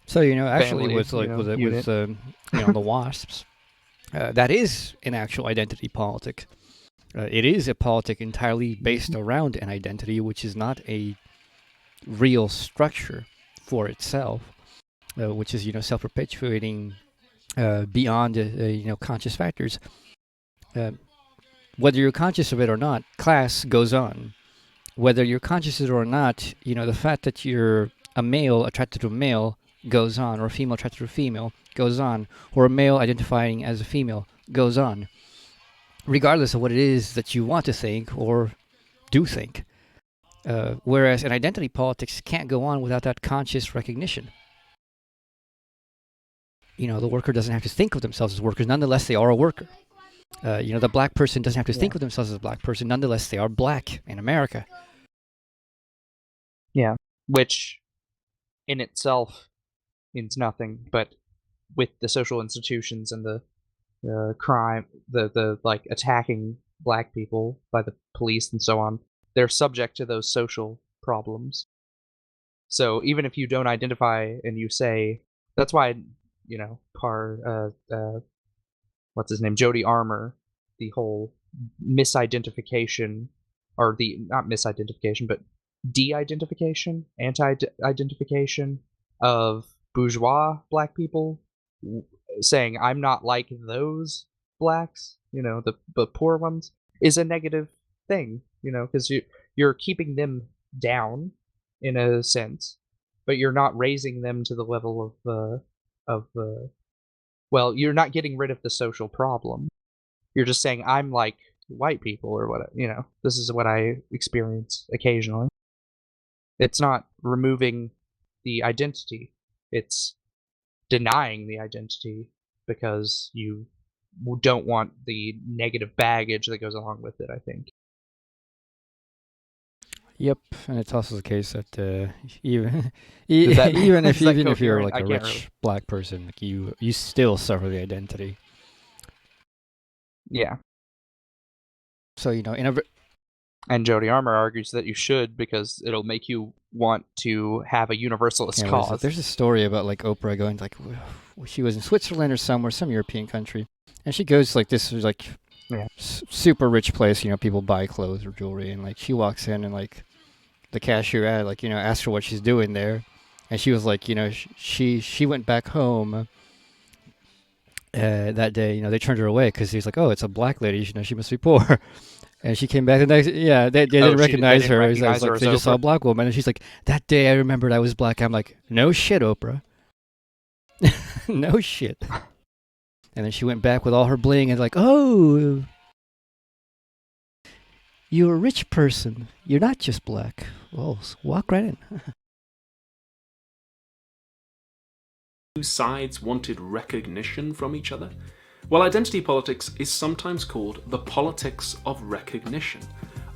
So actually, family, with like unit. the WASPs, that is an actual identity politic. It is a politic entirely based around an identity, which is not a real structure for itself, which is self-perpetuating beyond conscious factors. Whether you're conscious of it or not, class goes on. Whether you're conscious of it or not, the fact that you're a male attracted to a male goes on, or a female attracted to a female goes on, or a male identifying as a female goes on, regardless of what it is that you want to think or do think. Whereas an identity politics can't go on without that conscious recognition. The worker doesn't have to think of themselves as workers, nonetheless they are a worker. The black person doesn't have to think of themselves as a black person, nonetheless they are black in America. Yeah. Which in itself means nothing, but with the social institutions and the crime, the like attacking black people by the police and so on, they're subject to those social problems. So even if you don't identify and you say, that's why what's his name, Jody Armour, the whole misidentification, or the not misidentification but de-identification, anti-identification of bourgeois black people, saying I'm not like those blacks, the poor ones, is a negative thing, because you're keeping them down in a sense, but you're not raising them to the level of well, you're not getting rid of the social problem. You're just saying I'm like white people, or what, this is what I experience occasionally. It's not removing the identity. It's denying the identity because you don't want the negative baggage that goes along with it, I think. Yep, and it's also the case that even Does that- even is that if you're coherent? like I a can't rich really- black person, like you still suffer the identity. Yeah. So in a And Jody Armour argues that you should, because it'll make you want to have a universalist cause. there's a story about like Oprah going like, she was in Switzerland or somewhere, some European country, and she goes like this is like super rich place, people buy clothes or jewelry, and like she walks in and like the cashier asked her what she's doing there, and she was like, she went back home that day. They turned her away because he's like, oh, it's a black lady, she must be poor. And she came back the next, they didn't recognize her. It was like, they just saw a black woman, and she's like, that day I remembered I was black. I'm like, no shit, Oprah. No shit. And then she went back with all her bling and like, oh, you're a rich person. You're not just black. Well, walk right in. Two sides wanted recognition from each other? Well, identity politics is sometimes called the politics of recognition.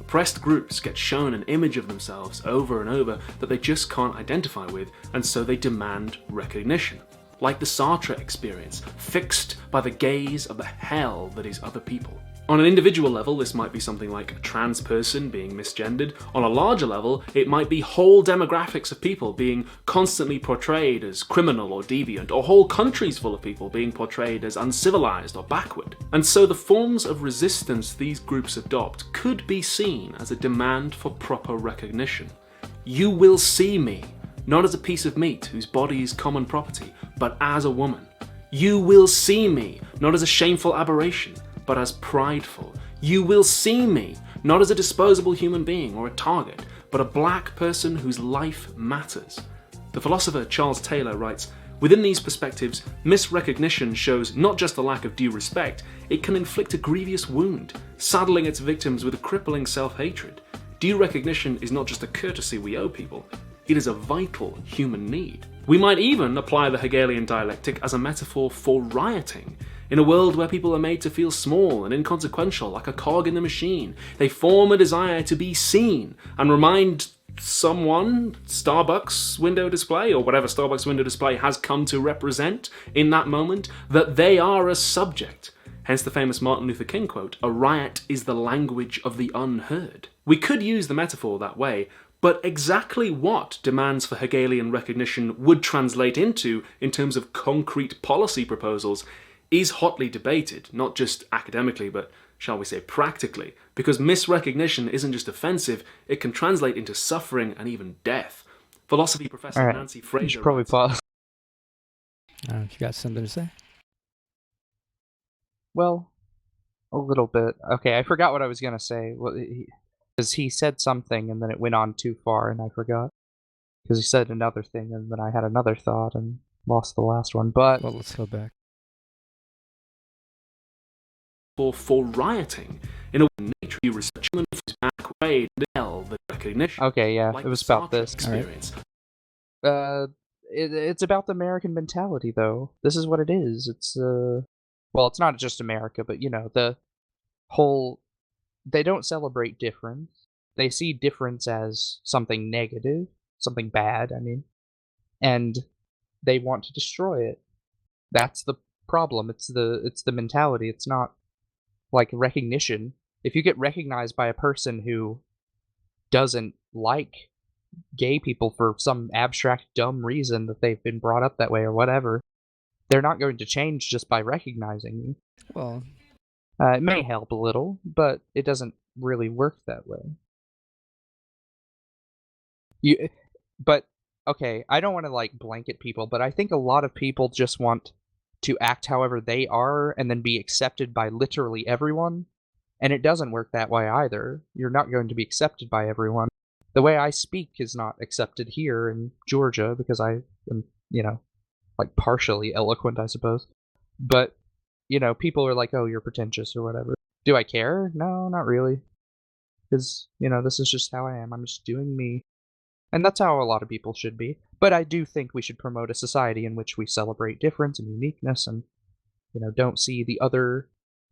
Oppressed groups get shown an image of themselves over and over that they just can't identify with, and so they demand recognition. Like the Sartre experience, fixed by the gaze of the hell that is other people. On an individual level, this might be something like a trans person being misgendered. On a larger level, it might be whole demographics of people being constantly portrayed as criminal or deviant, or whole countries full of people being portrayed as uncivilized or backward. And so the forms of resistance these groups adopt could be seen as a demand for proper recognition. You will see me, not as a piece of meat whose body is common property, but as a woman. You will see me, not as a shameful aberration, but as prideful. You will see me, not as a disposable human being or a target, but a black person whose life matters. The philosopher Charles Taylor writes, "Within these perspectives, misrecognition shows not just a lack of due respect, it can inflict a grievous wound, saddling its victims with a crippling self-hatred. Due recognition is not just a courtesy we owe people, it is a vital human need." We might even apply the Hegelian dialectic as a metaphor for rioting. In a world where people are made to feel small and inconsequential, like a cog in the machine, they form a desire to be seen and remind someone, Starbucks window display, or whatever Starbucks window display has come to represent in that moment, that they are a subject. Hence the famous Martin Luther King quote, "A riot is the language of the unheard." We could use the metaphor that way, but exactly what demands for Hegelian recognition would translate into in terms of concrete policy proposals is hotly debated, not just academically, but shall we say practically, because misrecognition isn't just offensive, it can translate into suffering and even death. Philosophy professor All right. Nancy You Fraser should probably writes, pause. I don't know if you got something to say. Well, a little bit. Okay, I forgot what I was gonna say. Because he said something and then it went on too far and I forgot. Because he said another thing and then I had another thought and lost the last one. But Well, let's go back. for rioting. In a way, nature you respect human whose back way the recognition. okay, yeah, Like it was the about Sartre this. experience. It's about the American mentality, though. This is what it is. It's well, it's not just America, but you know, the whole. They don't celebrate difference. They see difference as something negative, something bad. I mean, and they want to destroy it. That's the problem. It's the mentality. It's not like recognition. If you get recognized by a person who doesn't like gay people for some abstract dumb reason that they've been brought up that way or whatever, they're not going to change just by recognizing you. Well, It may help a little, but it doesn't really work that way. But okay, I don't want to like blanket people, but I think a lot of people just want to act however they are and then be accepted by literally everyone, and it doesn't work that way either. You're not going to be accepted by everyone. The way I speak is not accepted here in Georgia because I am, you know, like partially eloquent, I suppose. But, you know, people are like, oh, you're pretentious or whatever. Do I care? No, not really. Because, you know, this is just how I am. I'm just doing me. And that's how a lot of people should be. But I do think we should promote a society in which we celebrate difference and uniqueness and, you know, don't see the other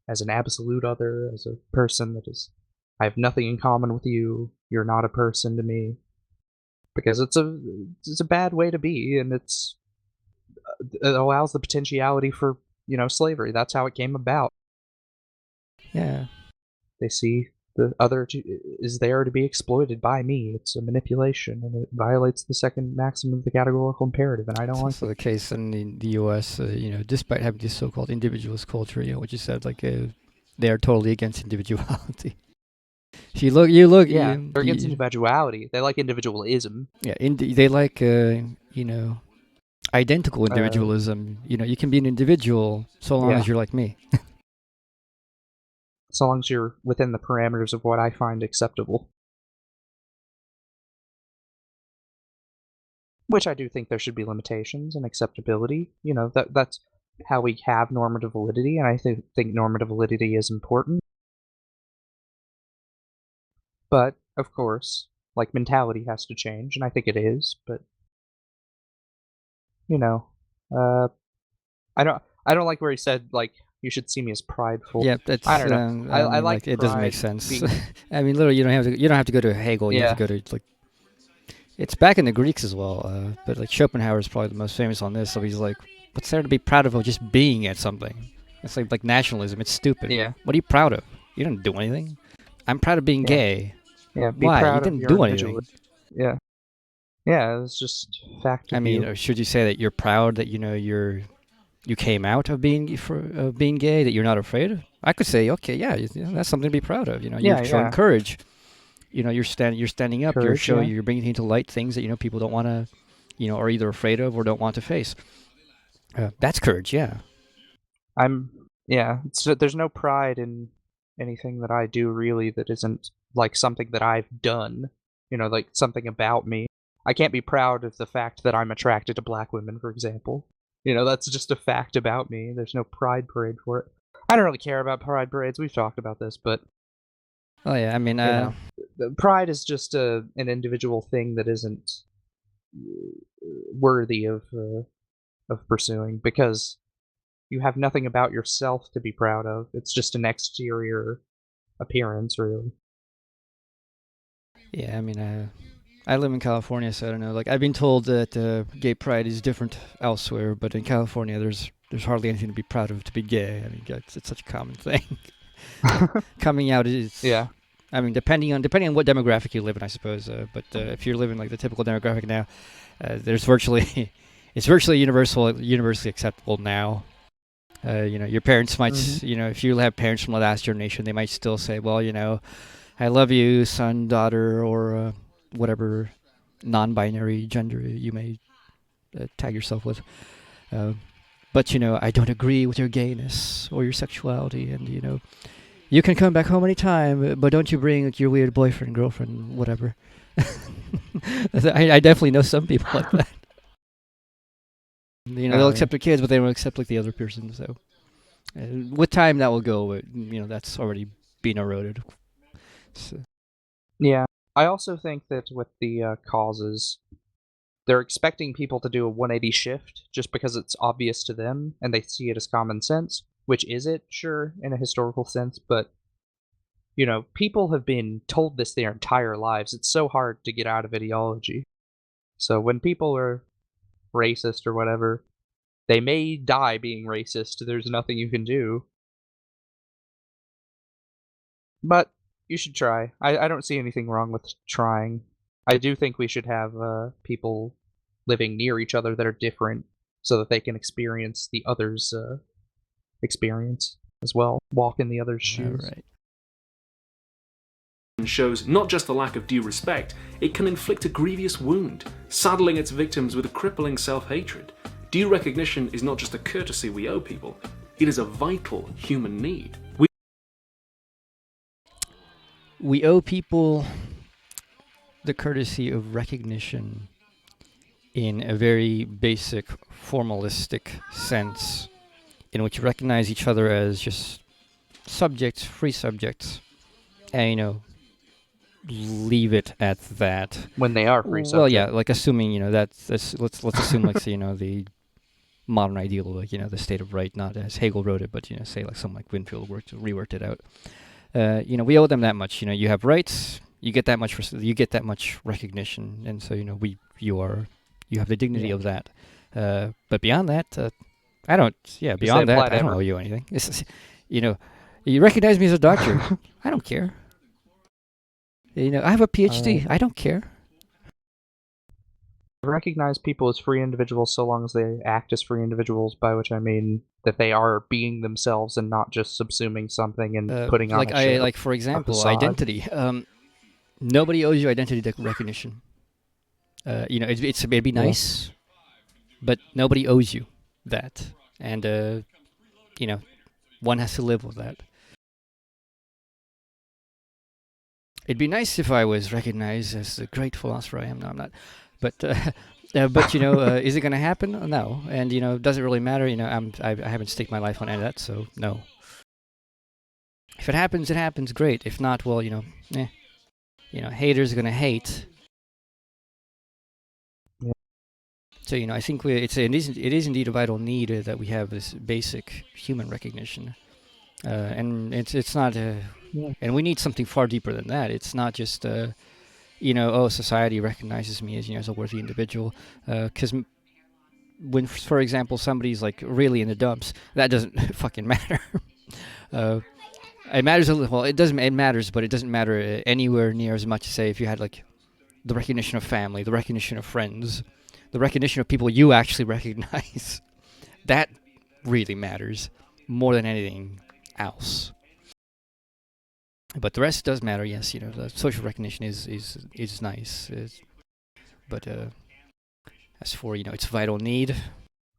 as an absolute other, as a person that is, I have nothing in common with you, you're not a person to me. Because it's a bad way to be, and it allows the potentiality for, you know, slavery. That's how it came about. yeah. They see the other is there to be exploited by me. It's a manipulation, and it violates the second maxim of the categorical imperative, and I don't It's like also the case in the U.S., you know, despite having this so-called individualist culture, you know, which you said, like, they are totally against individuality. If you look, Yeah, you, they're against individuality. They like individualism. yeah, they like, you know, identical individualism. You know, you can be an individual so long Yeah. as you're like me. So long as you're within the parameters of what I find acceptable. Which I do think there should be limitations and acceptability. You know, that's how we have normative validity, and I think normative validity is important. But, of course, like, mentality has to change, and I think it is, but, you know, I don't like where he said, like, you should see me as prideful. Yeah, that's. I don't know. I mean, like it doesn't make pride sense. being- I mean, literally, you don't have to go to Hegel. You Yeah. have to go to like. It's back in the Greeks as well, but like Schopenhauer is probably the most famous on this. So he's like, "What's there to be proud of just being at something?" It's like nationalism. It's stupid. Yeah. What are you proud of? You didn't do anything. I'm proud of being Yeah. gay. Yeah, be Why? proud You of didn't your do anything. individuality. Yeah. Yeah, it's just fact of I mean, you. or should you say that you're proud that you came out of being gay, that you're not afraid? I could say, okay, yeah, that's something to be proud of. You're Yeah, showing yeah. courage. You're standing up. Courage, you're yeah. you're bringing into light things that people don't want to, are either afraid of or don't want to face. That's courage, yeah. There's no pride in anything that I do really that isn't like something that I've done, like something about me. I can't be proud of the fact that I'm attracted to black women, for example. That's just a fact about me. There's no pride parade for it. I don't really care about pride parades. We've talked about this, but Oh yeah, I mean, the pride is just an individual thing that isn't worthy of pursuing because you have nothing about yourself to be proud of. It's just an exterior appearance, really. yeah, I mean, I live in California, so I don't know. Like, I've been told that gay pride is different elsewhere, but in California, there's hardly anything to be proud of to be gay. I mean, it's such a common thing. Coming out is, Yeah. I mean, depending on what demographic you live in, I suppose. But if you're living like the typical demographic now, there's virtually it's virtually universally acceptable now. Your parents might, if you have parents from the last generation, they might still say, well, I love you, son, daughter, or whatever non-binary gender you may tag yourself with. But, I don't agree with your gayness or your sexuality, and, you can come back home anytime, but don't you bring your weird boyfriend, girlfriend, whatever. I definitely know some people like that. They'll accept their kids, but they won't accept like the other person. So, with time, that will go. But, that's already been eroded. So. Yeah, I also think that with the causes, they're expecting people to do a 180 shift just because it's obvious to them and they see it as common sense. Which is it, sure, in a historical sense, but people have been told this their entire lives. It's so hard to get out of ideology. So when people are racist or whatever, they may die being racist. There's nothing you can do. But you should try. I don't see anything wrong with trying. I do think we should have people living near each other that are different so that they can experience the other's experience as well. Walk in the other's shoes. Right. Shows not just a lack of due respect, it can inflict a grievous wound, saddling its victims with a crippling self-hatred. Due recognition is not just a courtesy we owe people, it is a vital human need. We owe people the courtesy of recognition in a very basic, formalistic sense, in which you recognize each other as just subjects, free subjects, and, leave it at that. When they are free subjects. Well, yeah, like assuming, let's assume, like, say, the modern ideal, like, the state of right, not as Hegel wrote it, but, say, like someone like Winfield reworked it out. We owe them that much. You have rights, you get that much recognition, and so, you have the dignity of that. But beyond that, I don't owe you anything. You recognize me as a doctor. I don't care. I have a PhD. I don't care. Recognize people as free individuals so long as they act as free individuals, by which I mean that they are being themselves and not just subsuming something and putting on for example, facade. identity. Nobody owes you identity recognition. It'd be nice, but nobody owes you that, and one has to live with that. It'd be nice if I was recognized as the great philosopher I am. No, I'm not. But is it going to happen? No. And does it really matter? I haven't staked my life on any of that, so no. If it happens, it happens. Great. If not, well, haters are going to hate. Yeah. So I think it is indeed a vital need that we have this basic human recognition, and it's not. And we need something far deeper than that. It's not just, society recognizes me as a worthy individual. Because when, for example, somebody's like really in the dumps, that doesn't fucking matter. it matters a little. Well, it doesn't. It matters, but it doesn't matter anywhere near as much as, say, if you had like the recognition of family, the recognition of friends, the recognition of people you actually recognize. That really matters more than anything else. But the rest does matter. Yes, the social recognition is nice. But as for its vital need.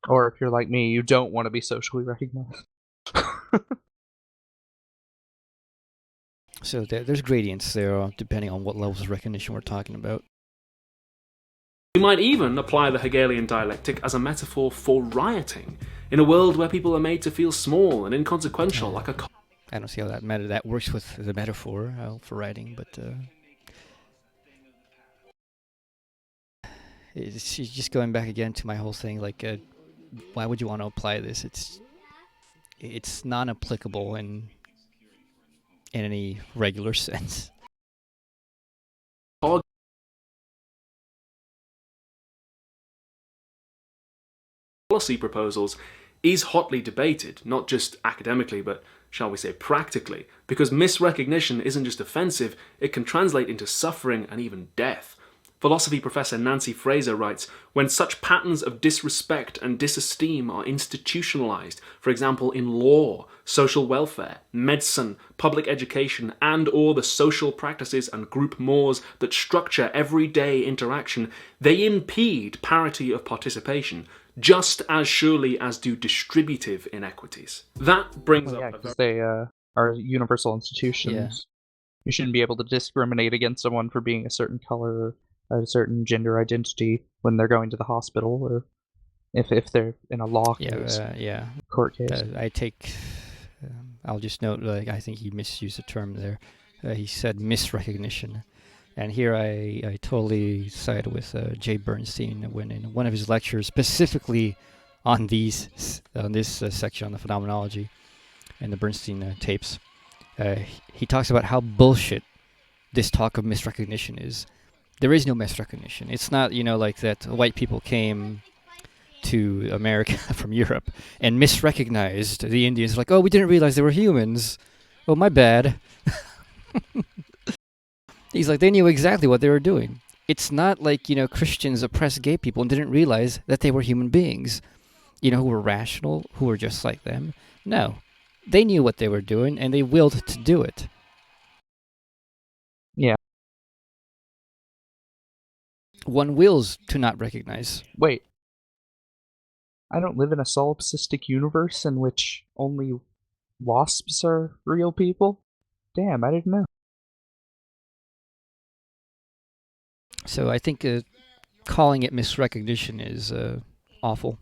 Or if you're like me, you don't want to be socially recognized. So there's gradients there, depending on what levels of recognition we're talking about. We might even apply the Hegelian dialectic as a metaphor for rioting, in a world where people are made to feel small and inconsequential, like a... I don't see how that works with the metaphor for writing, but it's just going back again to my whole thing, like, why would you want to apply this? It's non-applicable in any regular sense. Policy proposals is hotly debated, not just academically, but shall we say practically, because misrecognition isn't just offensive, it can translate into suffering and even death. Philosophy professor Nancy Fraser writes, when such patterns of disrespect and disesteem are institutionalized, for example in law, social welfare, medicine, public education, and or the social practices and group mores that structure everyday interaction, they impede parity of participation, just as surely as do distributive inequities. That brings up... Yeah, because they are universal institutions. Yeah. You shouldn't be able to discriminate against someone for being a certain color or a certain gender identity when they're going to the hospital, or if they're in a law case, court case. I take... I'll just note, I think he misused the term there. He said misrecognition. And here I totally side with Jay Bernstein when in one of his lectures, specifically on this section on the phenomenology and the Bernstein tapes, he talks about how bullshit this talk of misrecognition is. There is no misrecognition. It's not, like that white people came to America from Europe and misrecognized the Indians. Like, oh, we didn't realize they were humans. Oh, my bad. He's like, they knew exactly what they were doing. It's not like, Christians oppressed gay people and didn't realize that they were human beings, who were rational, who were just like them. No. They knew what they were doing, and they willed to do it. Yeah. One wills to not recognize. Wait. I don't live in a solipsistic universe in which only wasps are real people? Damn, I didn't know. So I think calling it misrecognition is awful.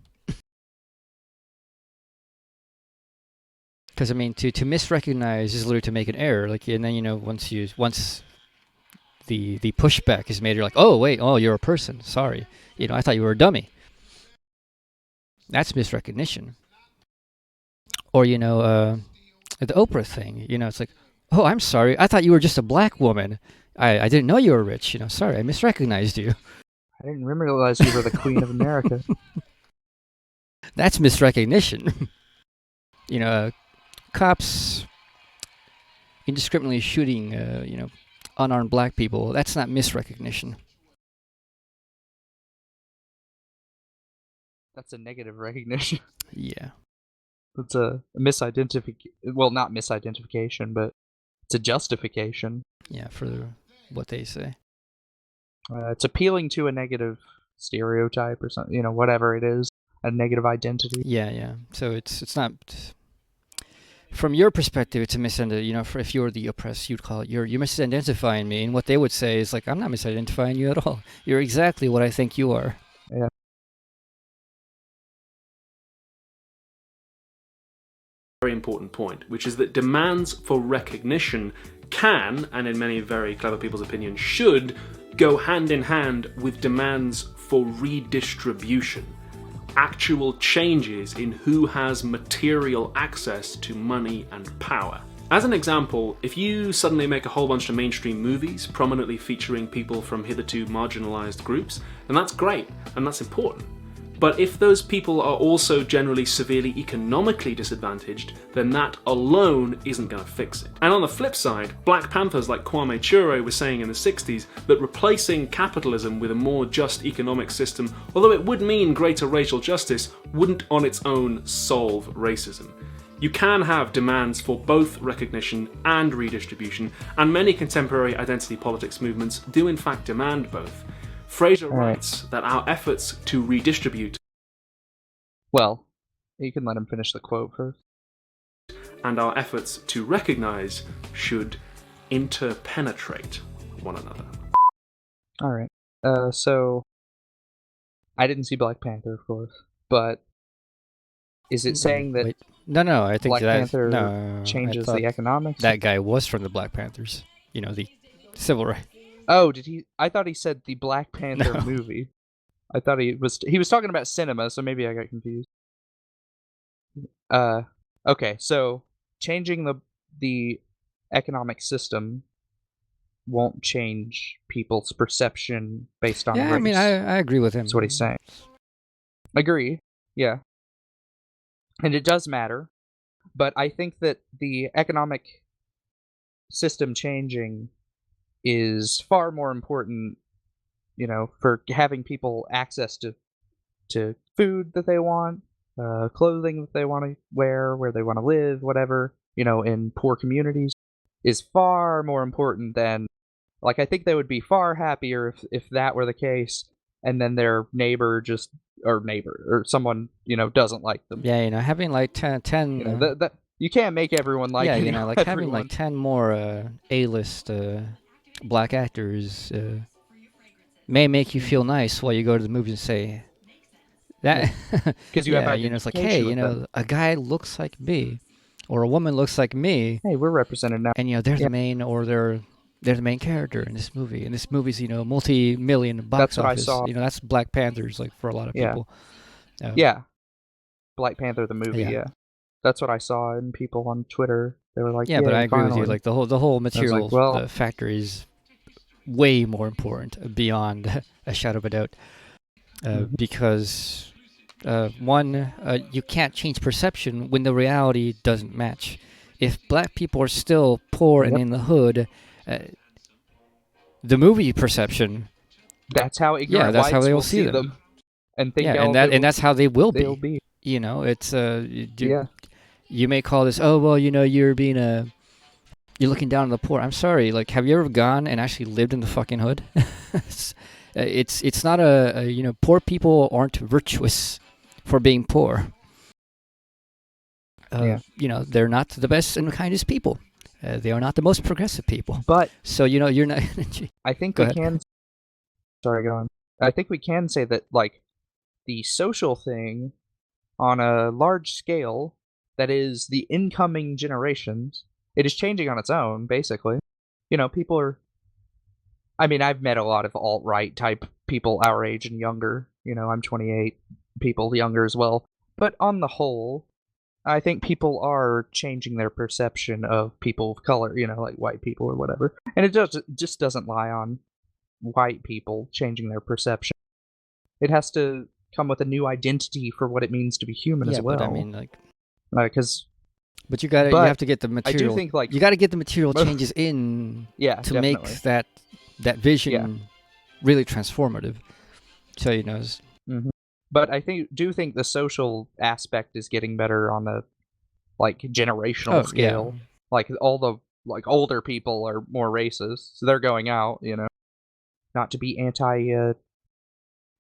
Because, to misrecognize is literally to make an error. Like, and then, once the pushback is made, you're like, oh, wait, you're a person. Sorry. I thought you were a dummy. That's misrecognition. Or, the Oprah thing, it's like, oh, I'm sorry. I thought you were just a black woman. I didn't know you were rich. Sorry, I misrecognized you. I didn't realize you were the Queen of America. That's misrecognition. Cops indiscriminately shooting, unarmed black people. That's not misrecognition. That's a negative recognition. Yeah. It's a misidentification. Well, not misidentification, but it's a justification. Yeah, for what they say. It's appealing to a negative stereotype or something, whatever it is, a negative identity. Yeah. So it's not... From your perspective, it's a misidentification. If you're the oppressed, you'd call it, you're misidentifying me. And what they would say is like, I'm not misidentifying you at all. You're exactly what I think you are. Yeah. Very important point, which is that demands for recognition can, and in many very clever people's opinion should, go hand in hand with demands for redistribution. Actual changes in who has material access to money and power. As an example, if you suddenly make a whole bunch of mainstream movies prominently featuring people from hitherto marginalized groups, then that's great, and that's important. But if those people are also generally severely economically disadvantaged, then that alone isn't going to fix it. And on the flip side, Black Panthers like Kwame Ture were saying in the 60s that replacing capitalism with a more just economic system, although it would mean greater racial justice, wouldn't on its own solve racism. You can have demands for both recognition and redistribution, and many contemporary identity politics movements do in fact demand both. Fraser writes that our efforts to redistribute Well, you can let him finish the quote first. and our efforts to recognize should interpenetrate one another. All right. So I didn't see Black Panther, of course, but is it saying that Wait, no, I think Black that Panther no, changes I thought the economics? that guy was from the Black Panthers. You know, the civil rights. Oh, did he? I thought he said the Black Panther No. movie. I thought he was talking about cinema, so maybe I got confused. Okay, so changing the economic system won't change people's perception based on Yeah, race. I mean, I agree with him. That's what he's saying. Agree. Yeah. And it does matter, but I think that the economic system changing is far more important, you know, for having people access to food that they want, clothing that they want to wear, where they want to live, whatever, you know, in poor communities, is far more important than, like, I think they would be far happier if that were the case, and then their neighbor or someone, you know, doesn't like them. Yeah, you know, having like 10 You know, that you can't make everyone like yeah, you you know, like having everyone. like 10 more A-list black actors may make you feel nice while you go to the movies and say that. Because you yeah, have you know, it's like, identification hey, you with know, them. a guy looks like me, or a woman looks like me, Hey, we're represented now. and you know, they're Yeah. the main, or they're the main character in this movie. And this movie's, you know, multi-million box That's what I office. saw. You know, that's Black Panthers, like for a lot of Yeah. people. Yeah. Black Panther the movie, Yeah. yeah. That's what I saw in people on Twitter. They were like, Yeah, but I agree with you. finally. Like the whole material well- factor is way more important beyond a shadow of a doubt, because one, you can't change perception when the reality doesn't match. If black people are still poor and Yep. in the hood, the movie perception, That's how ignorant that's how whites they will will see see them. and think yeah, and that's how they will they'll be. be. You know, it's Yeah. you may call this, oh well, you know, you're looking down on the poor. I'm sorry, like, have you ever gone and actually lived in the fucking hood? it's not you know, poor people aren't virtuous for being poor. You know, they're not the best and kindest people. They are not the most progressive people. But So, you know, you're not. I think Go we ahead. can. Sorry, go on. I think we can say that, like, the social thing on a large scale, that is the incoming generations, it is changing on its own, basically. You know, people are. I mean, I've met a lot of alt-right type people our age and younger. You know, I'm 28, people younger as well. But on the whole, I think people are changing their perception of people of color, you know, like white people or whatever. And it just doesn't lie on white people changing their perception. It has to come with a new identity for what it means to be human Yeah, as well. but I mean, like, because but you But have to get the material. think, like, you got to get the material most- changes in yeah, to definitely. make that vision really transformative. So, you know, But I do think the social aspect is getting better on the, like, generational scale. Like, all the, like, older people are more racist, so they're going out, you know. Not to be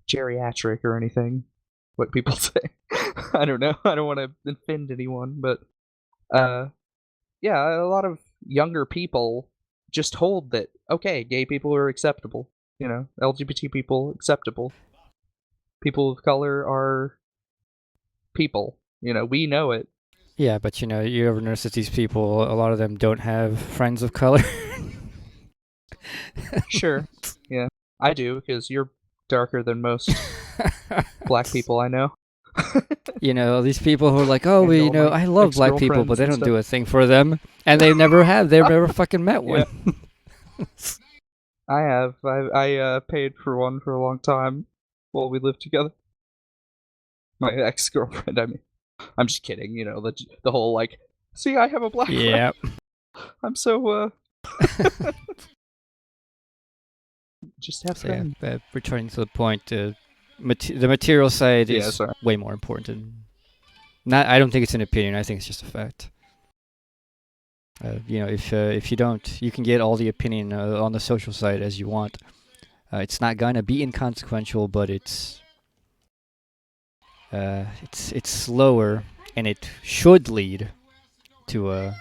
geriatric or anything, what people say. I don't know. I don't want to offend anyone, but yeah, a lot of younger people just hold that, okay, gay people are acceptable, you know, LGBT people acceptable. People of color are people, you know, we know it. Yeah, but you know, you ever notice that these people, a lot of them don't have friends of color? Sure, yeah, I do, because you're darker than most black people I know. You know, these people who are like, oh, And well, you all know, my I love black people, ex-girlfriends but they and don't stuff. do a thing for them. And they never have. They've never fucking met one. I have. I paid for one for a long time while we lived together. My ex-girlfriend, I mean. I'm just kidding, you know, the whole, like, see, I have a black friend. Yeah. I'm so, just have So yeah, friends. returning to the point, the material side Yeah, is sorry. way more important. Not, I don't think it's an opinion. I think it's just a fact. You know, if you don't, you can get all the opinion on the social side as you want. It's not gonna be inconsequential, but it's slower, and it should lead to a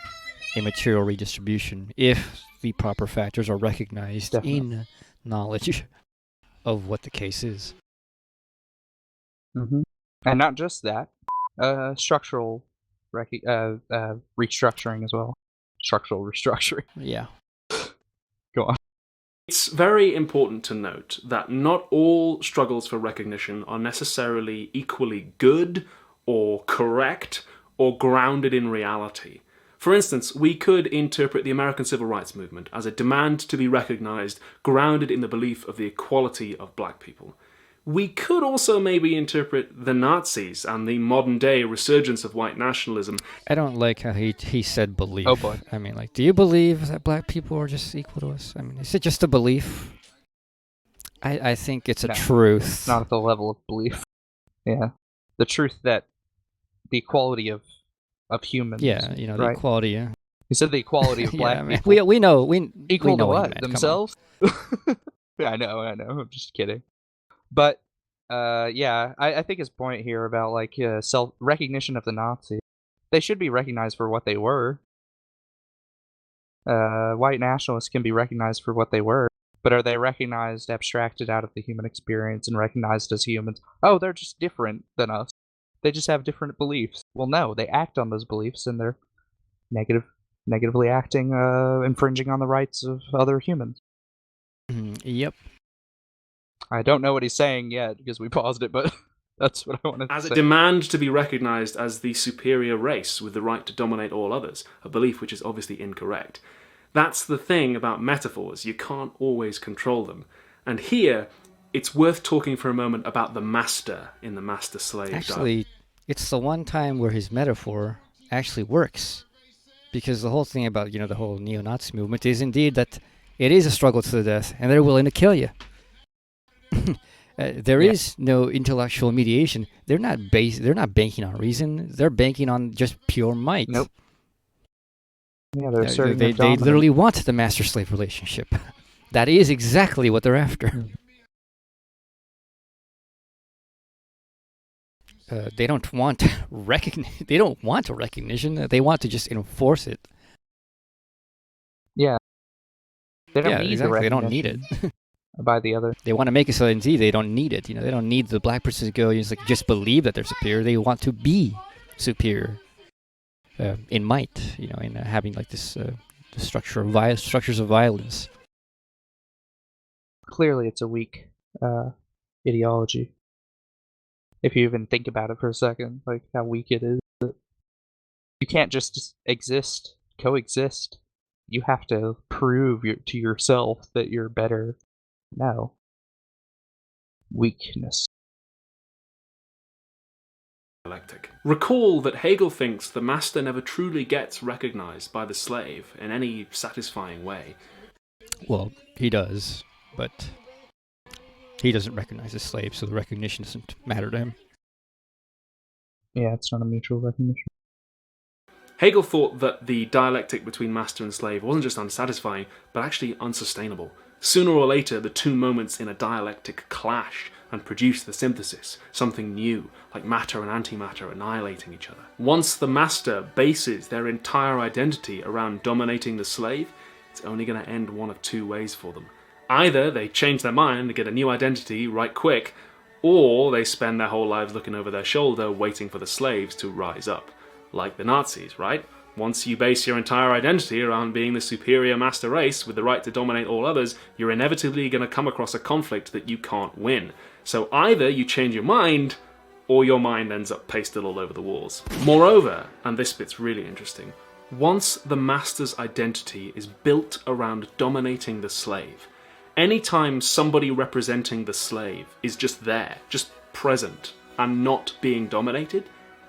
material redistribution if the proper factors are recognized Definitely. in knowledge of what the case is. Mm-hmm. And not just that, structural restructuring as well. Structural restructuring. Yeah. Go on. It's very important to note that not all struggles for recognition are necessarily equally good or correct or grounded in reality. For instance, we could interpret the American Civil Rights Movement as a demand to be recognized, grounded in the belief of the equality of black people. We could also maybe interpret the Nazis and the modern-day resurgence of white nationalism. I don't like how he said belief. Oh, boy. I mean, like, do you believe that black people are just equal to us? I mean, is it just a belief? I think it's a No, truth. Not at the level of belief. Yeah. The truth that the equality of humans. Yeah, you know, the right? equality. Yeah, He said the equality of black yeah, man. people. We know we Equal know to what he what? meant. Come on. Themselves? Yeah, I know. I'm just kidding. But, yeah, I think his point here about, like, self-recognition of the Nazis, they should be recognized for what they were. White nationalists can be recognized for what they were, but are they recognized, abstracted out of the human experience, and recognized as humans? Oh, they're just different than us. They just have different beliefs. Well, no, they act on those beliefs, and they're negatively acting, infringing on the rights of other humans. Yep. I don't know what he's saying yet because we paused it, but that's what I wanted to As say. a demand to be recognized as the superior race with the right to dominate all others, a belief which is obviously incorrect. That's the thing about metaphors, you can't always control them. And here, it's worth talking for a moment about the master in the master-slave Actually, it's the one time where his metaphor actually works. Because the whole thing about, you know, the whole neo-Nazi movement is indeed that it is a struggle to the death, and they're willing to kill you. There is no intellectual mediation. They're not banking on reason. They're banking on just pure might. Nope. Yeah, they're asserting They their dominance. literally want the master-slave relationship. That is exactly what they're after. They don't want recognition. They don't want a recognition. They want to just enforce it. Yeah. They don't Yeah, need the exactly. They don't need recognition it. by the other. They want to make it so that indeed they don't need it. You know, they don't need the black person to go just believe that they're superior. They want to be superior in might. You know, in having like this the structures of violence. Clearly, it's a weak ideology. If you even think about it for a second, like how weak it is. You can't just exist, coexist. You have to prove to yourself that you're better. No. Weakness. dialectic. Recall that Hegel thinks the master never truly gets recognized by the slave in any satisfying way. Well, he does, but he doesn't recognize his slave, so the recognition doesn't matter to him. Yeah, it's not a mutual recognition. Hegel thought that the dialectic between master and slave wasn't just unsatisfying, but actually unsustainable. Sooner or later, the two moments in a dialectic clash and produce the synthesis, something new, like matter and antimatter annihilating each other. Once the master bases their entire identity around dominating the slave, it's only going to end one of two ways for them. Either they change their mind and get a new identity right quick, or they spend their whole lives looking over their shoulder waiting for the slaves to rise up. Like the Nazis, right? Once you base your entire identity around being the superior master race with the right to dominate all others, you're inevitably going to come across a conflict that you can't win. So either you change your mind, or your mind ends up pasted all over the walls. Moreover, and this bit's really interesting, once the master's identity is built around dominating the slave, anytime somebody representing the slave is just there, just present, and not being dominated,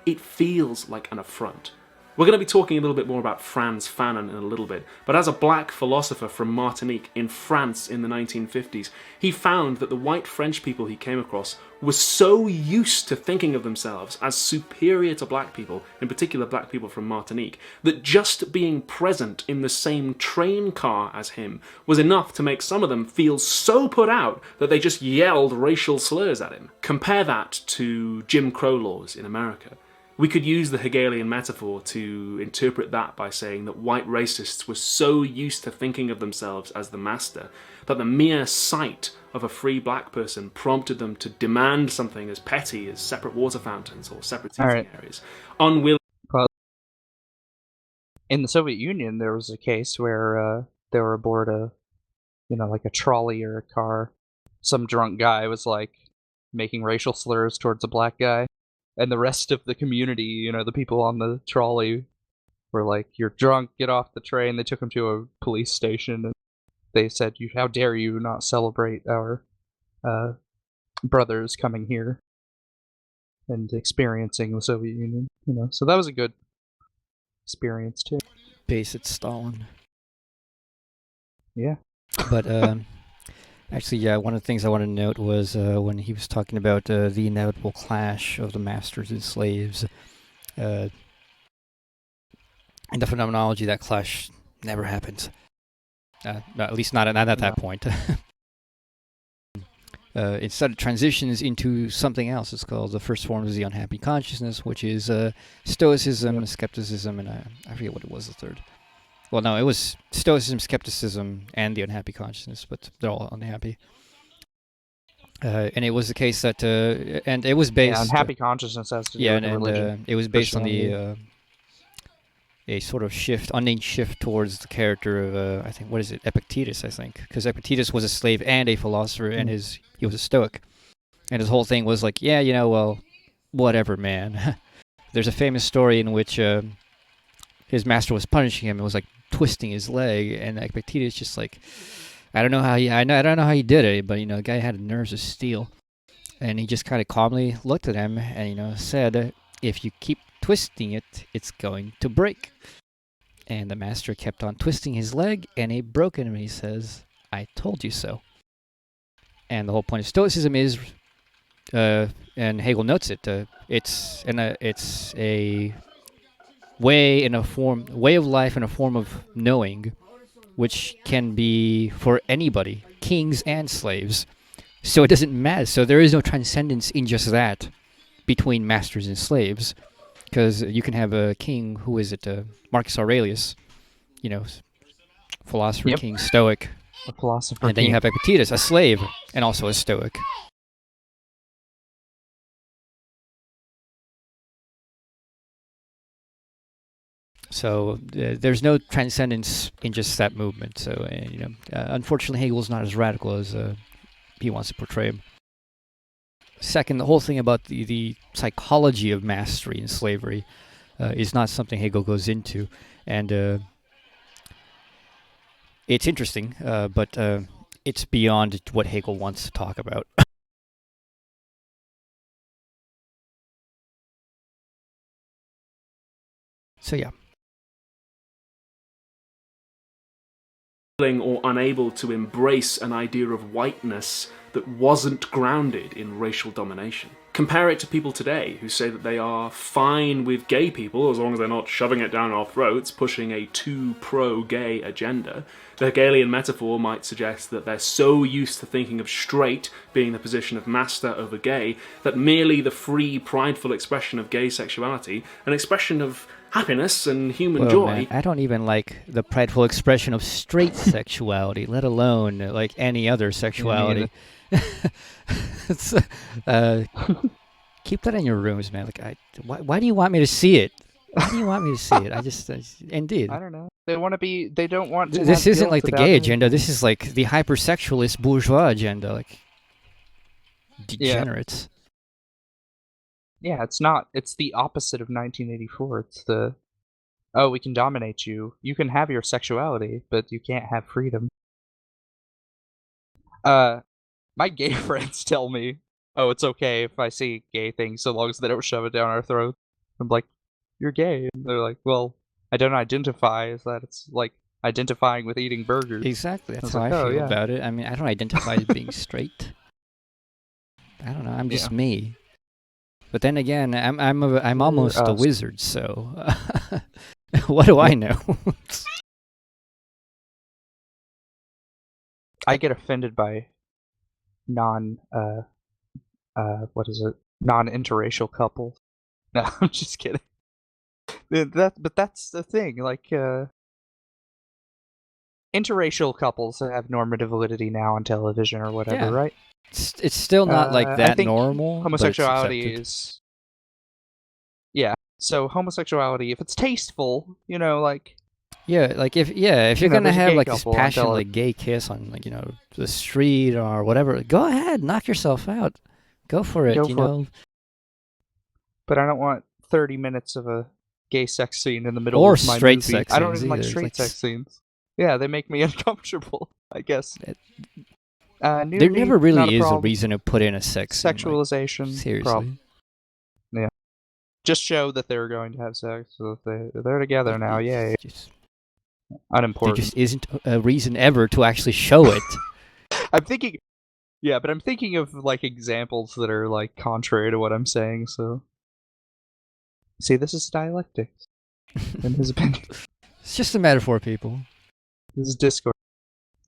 it feels like an affront. We're going to be talking a little bit more about Frantz Fanon in a little bit, but as a black philosopher from Martinique in France in the 1950s, he found that the white French people he came across were so used to thinking of themselves as superior to black people, in particular black people from Martinique, that just being present in the same train car as him was enough to make some of them feel so put out that they just yelled racial slurs at him. Compare that to Jim Crow laws in America. We could use the Hegelian metaphor to interpret that by saying that white racists were so used to thinking of themselves as the master that the mere sight of a free black person prompted them to demand something as petty as separate water fountains or separate teaching areas. Unwilling. Well, in the Soviet Union, there was a case where they were aboard a, like a trolley or a car. Some drunk guy was like making racial slurs towards a black guy. And the rest of the community, the people on the trolley were like, "You're drunk, get off the train." They took him to a police station and they said, "How dare you not celebrate our brothers coming here and experiencing the Soviet Union." So that was a good experience too. Base at Stalin. Yeah. But actually, yeah, one of the things I wanted to note was when he was talking about the inevitable clash of the masters and slaves. In the phenomenology, that clash never happens. At least not at that point. Instead, it transitions into something else. It's called the first form of the unhappy consciousness, which is Stoicism, skepticism, and I forget what it was, the third. Well, no, it was Stoicism, skepticism, and the unhappy consciousness, but they're all unhappy. And it was the case that, and it was based... Yeah, unhappy consciousness has to do with religion. It was based on the a sort of unnamed shift towards the character of, I think, what is it, Epictetus, I think. Because Epictetus was a slave and a philosopher, and he was a Stoic. And his whole thing was like, yeah, well, whatever, man. There's a famous story in which his master was punishing him and was like twisting his leg, and Epictetus just like, I don't know how he did it, but the guy had nerves of steel, and he just kind of calmly looked at him and said, "If you keep twisting it, it's going to break." And the master kept on twisting his leg, and it broke him. And he says, "I told you so." And the whole point of Stoicism is, and Hegel notes it, it's a way of life and a form of knowing, which can be for anybody, kings and slaves. So it doesn't matter. So there is no transcendence in just that between masters and slaves, because you can have a king, who is it, Marcus Aurelius, philosopher, Yep. king, Stoic, A philosopher. and then you have Epictetus, a slave and also a Stoic. So there's no transcendence in just that movement. So unfortunately, Hegel's not as radical as he wants to portray him. Second, the whole thing about the psychology of mastery and slavery is not something Hegel goes into, and it's interesting, but it's beyond what Hegel wants to talk about. So yeah. Or unable to embrace an idea of whiteness that wasn't grounded in racial domination. Compare it to people today who say that they are fine with gay people as long as they're not shoving it down our throats, pushing a too pro-gay agenda. The Hegelian metaphor might suggest that they're so used to thinking of straight being the position of master over gay that merely the free, prideful expression of gay sexuality, an expression of happiness and human joy. Man, I don't even like the prideful expression of straight sexuality, let alone like any other sexuality. It's, keep that in your rooms, man. Like, why do you want me to see it? Why do you want me to see it? I just indeed. I don't know. They want to be. They don't want to. This have isn't guilt like the about gay it. agenda. This is like the hypersexualist bourgeois agenda. Like degenerates. Yeah, it's not. It's the opposite of 1984. It's the, oh, we can dominate you. You can have your sexuality, but you can't have freedom. My gay friends tell me oh, it's okay if I see gay things so long as they don't shove it down our throats. I'm like, you're gay. And they're like, well, I don't identify as that. It's like identifying with eating burgers. Exactly. That's was how like, I oh, feel yeah. about it. I mean, I don't identify as being straight. I don't know. I'm just me. But then again, I'm almost a wizard. So what do I know? I get offended by non-interracial couples. No, I'm just kidding. But that's the thing. Like, interracial couples have normative validity now on television or whatever, Yeah. right? It's still not like I that think normal. but it's Homosexuality accepted. is. Yeah. So homosexuality, if it's tasteful, like. Yeah, like if you're know, gonna there's a have gay like this couple on passionate tele- like gay kiss on like the street or whatever, go ahead, knock yourself out, go for it. Go you for it. know. But I don't want 30 minutes of a gay sex scene in the middle Or of my straight movie. sex I don't scenes even like either. straight Like, sex scenes. Yeah, they make me uncomfortable, I guess. There Nudity, never not really is a problem. reason to put in a sex scene. Sexualization, Like, seriously. problem. Yeah. Just show that they're going to have sex, so that they're together now. Yay. There Unimportant. just isn't a reason ever to actually show it. I'm thinking of like examples that are like contrary to what I'm saying. So, see, this is dialectics, in his opinion. It's just a metaphor, people. This is Discord.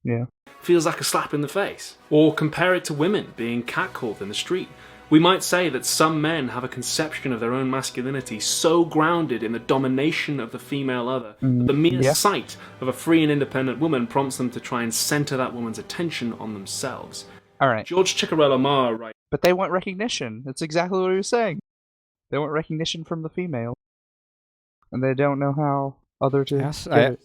Yeah. Feels like a slap in the face. Or compare it to women being catcalled in the street. We might say that some men have a conception of their own masculinity so grounded in the domination of the female other that the mere sight of a free and independent woman prompts them to try and center that woman's attention on themselves. All right. George Chicarella Marr writes, But they want recognition. That's exactly what he was saying. They want recognition from the female, and they don't know how other to. Yes, get it.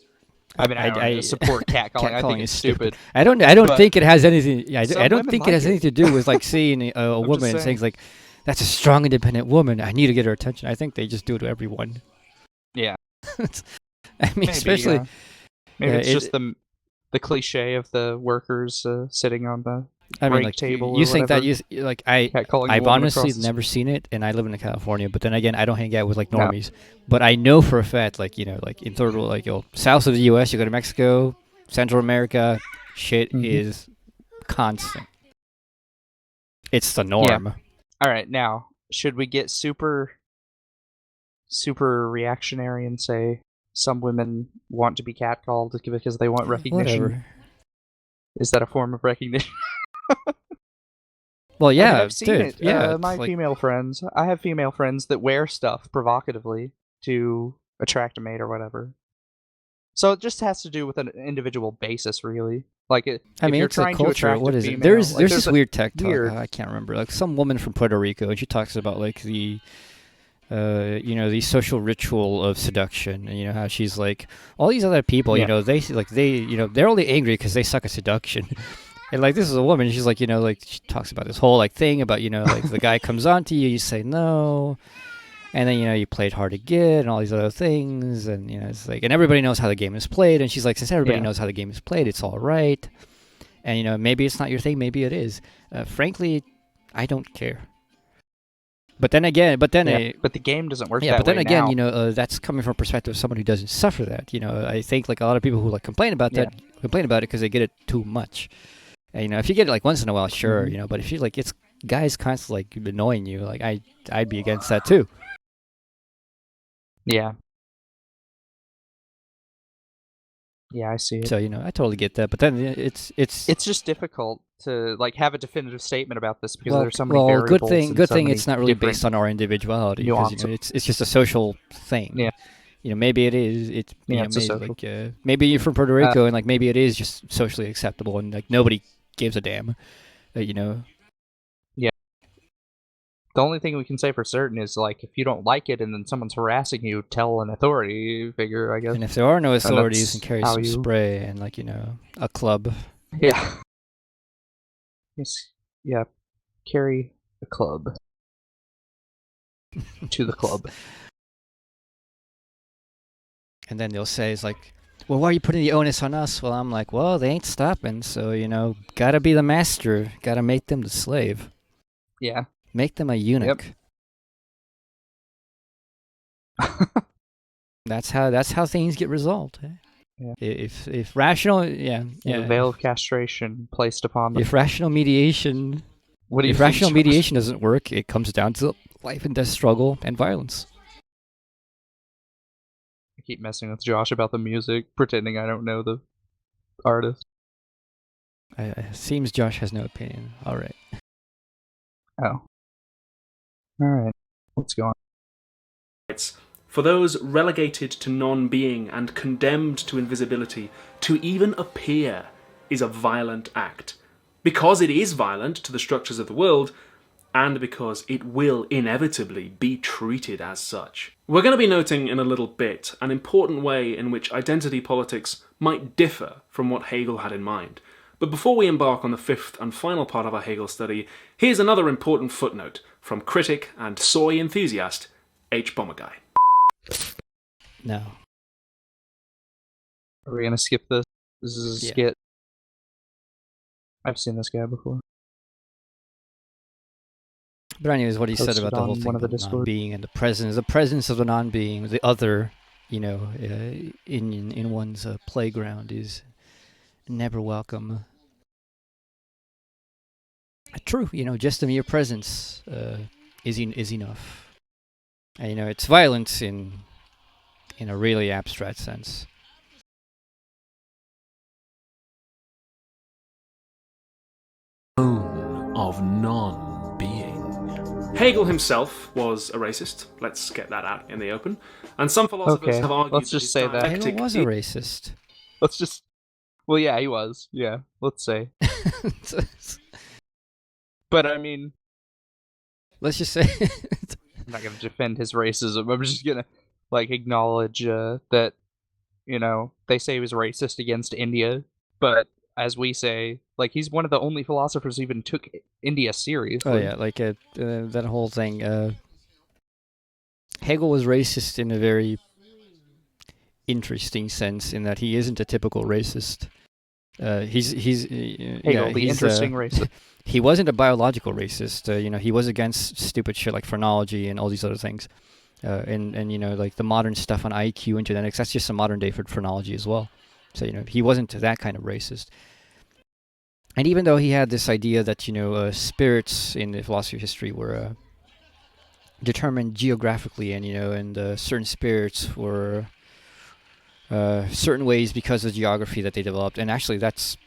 I mean, I support catcalling. I think Catcalling it's is stupid. I don't But think it has anything. I some don't women think it like has it. anything to do with like seeing a woman and saying. saying like, "That's a strong, independent woman. I need to get her attention." I think they just do it to everyone. Yeah. I mean, Maybe, especially. yeah. Maybe it's it- just the cliche of the workers sitting on the I mean, break like table. you or think that whatever, like catcalling a I've woman honestly across the never seen it, and I live in California. But then again, I don't hang out with like No. normies. But I know for a fact, like like in third world, like south of the U.S., you go to Mexico, Central America, shit Mhm. is constant. It's the norm. All right, now should we get super reactionary and say some women want to be catcalled because they want recognition? Whatever. Is that a form of recognition? Well, yeah, I mean, I've seen dude, it. yeah. My it's like, female friends. I have female friends that wear stuff provocatively to attract a mate or whatever. So it just has to do with an individual basis, really. Like, I if mean, you're it's a trying to culture. attract What a is it? female, There's like, this a weird tech talk. weird- I can't remember. Like some woman from Puerto Rico, and she talks about like the the social ritual of seduction, and how she's like all these other people, Yeah. they're only angry because they suck at seduction. And like this is a woman, she's like, like she talks about this whole like thing about like the guy comes on to you, you say no, and then you play it hard to get, and all these other things, and it's like, and everybody knows how the game is played, and she's like, since everybody Yeah. knows how the game is played, it's all right, and maybe it's not your thing, maybe it is. Frankly, I don't care. But then again, but the game doesn't work. yeah, that but then way again, now. that's coming from a perspective of someone who doesn't suffer that. I think like a lot of people who like complain about that complain about it because they get it too much. And if you get it like once in a while, sure, Mhm. but if you like it's guys constantly like annoying you, like I'd be against that too. Yeah. Yeah, I see it. So I totally get that. But then it's It's just difficult to like have a definitive statement about this because well, there's so many well, variables. good and so thing many it's not really different based on our individuality. Because nuances. it's just a social thing. Yeah. Maybe it is. It's Yeah, it's a maybe, social. maybe you're from Puerto Rico and like maybe it is just socially acceptable and like nobody gives a damn. The only thing we can say for certain is like if you don't like it and then someone's harassing you, tell an authority figure, I guess. And if there are no authorities, that's and carry how some you- spray and like a club. Yeah. Yes. Yeah. Carry the club to the club. And then they'll say, it's like, well, why are you putting the onus on us? Well, I'm like, well, they ain't stopping. So, gotta be the master. Gotta make them the slave. Yeah. Make them a eunuch. That's how things get resolved. Eh? Yeah. If rational, yeah. The veil of castration placed upon them. If rational mediation, What do you if think, rational Josh? mediation doesn't work, it comes down to life and death struggle and violence. I keep messing with Josh about the music, pretending I don't know the artist. Seems Josh has no opinion. All right. Oh. Alright. Let's go on. For those relegated to non-being and condemned to invisibility, to even appear is a violent act. Because it is violent to the structures of the world, and because it will inevitably be treated as such. We're going to be noting in a little bit an important way in which identity politics might differ from what Hegel had in mind. But before we embark on the fifth and final part of our Hegel study, here's another important footnote from critic and soy enthusiast H. Bomberguy. No. Are we gonna skip this? This is a Yeah. skit. I've seen this guy before. But anyways, what he said Posted about the whole on thing one of the about Discord. non-being and the presence of the non-being, the other, in one's playground is never welcome. True, just the mere presence is enough. And, it's violence in a really abstract sense. Of non-being. Hegel himself was a racist. Let's get that out in the open. And some philosophers Okay, have argued let's just say that. Hegel was a racist. Let's just... Well, yeah, he was. Yeah, let's say. But, I mean... Let's just say... I'm not gonna defend his racism. I'm just gonna, acknowledge that, they say he was racist against India, but as we say, he's one of the only philosophers who even took India seriously. Oh yeah, that whole thing. Hegel was racist in a very interesting sense, in that he isn't a typical racist. He's Hegel, the interesting racist. He wasn't a biological racist. He was against stupid shit like phrenology and all these other things. And the modern stuff on IQ and genetics, that's just a modern day for phrenology as well. So, he wasn't that kind of racist. And even though he had this idea that, spirits in the philosophy of history were determined geographically, and certain spirits were certain ways because of geography that they developed. And actually, that's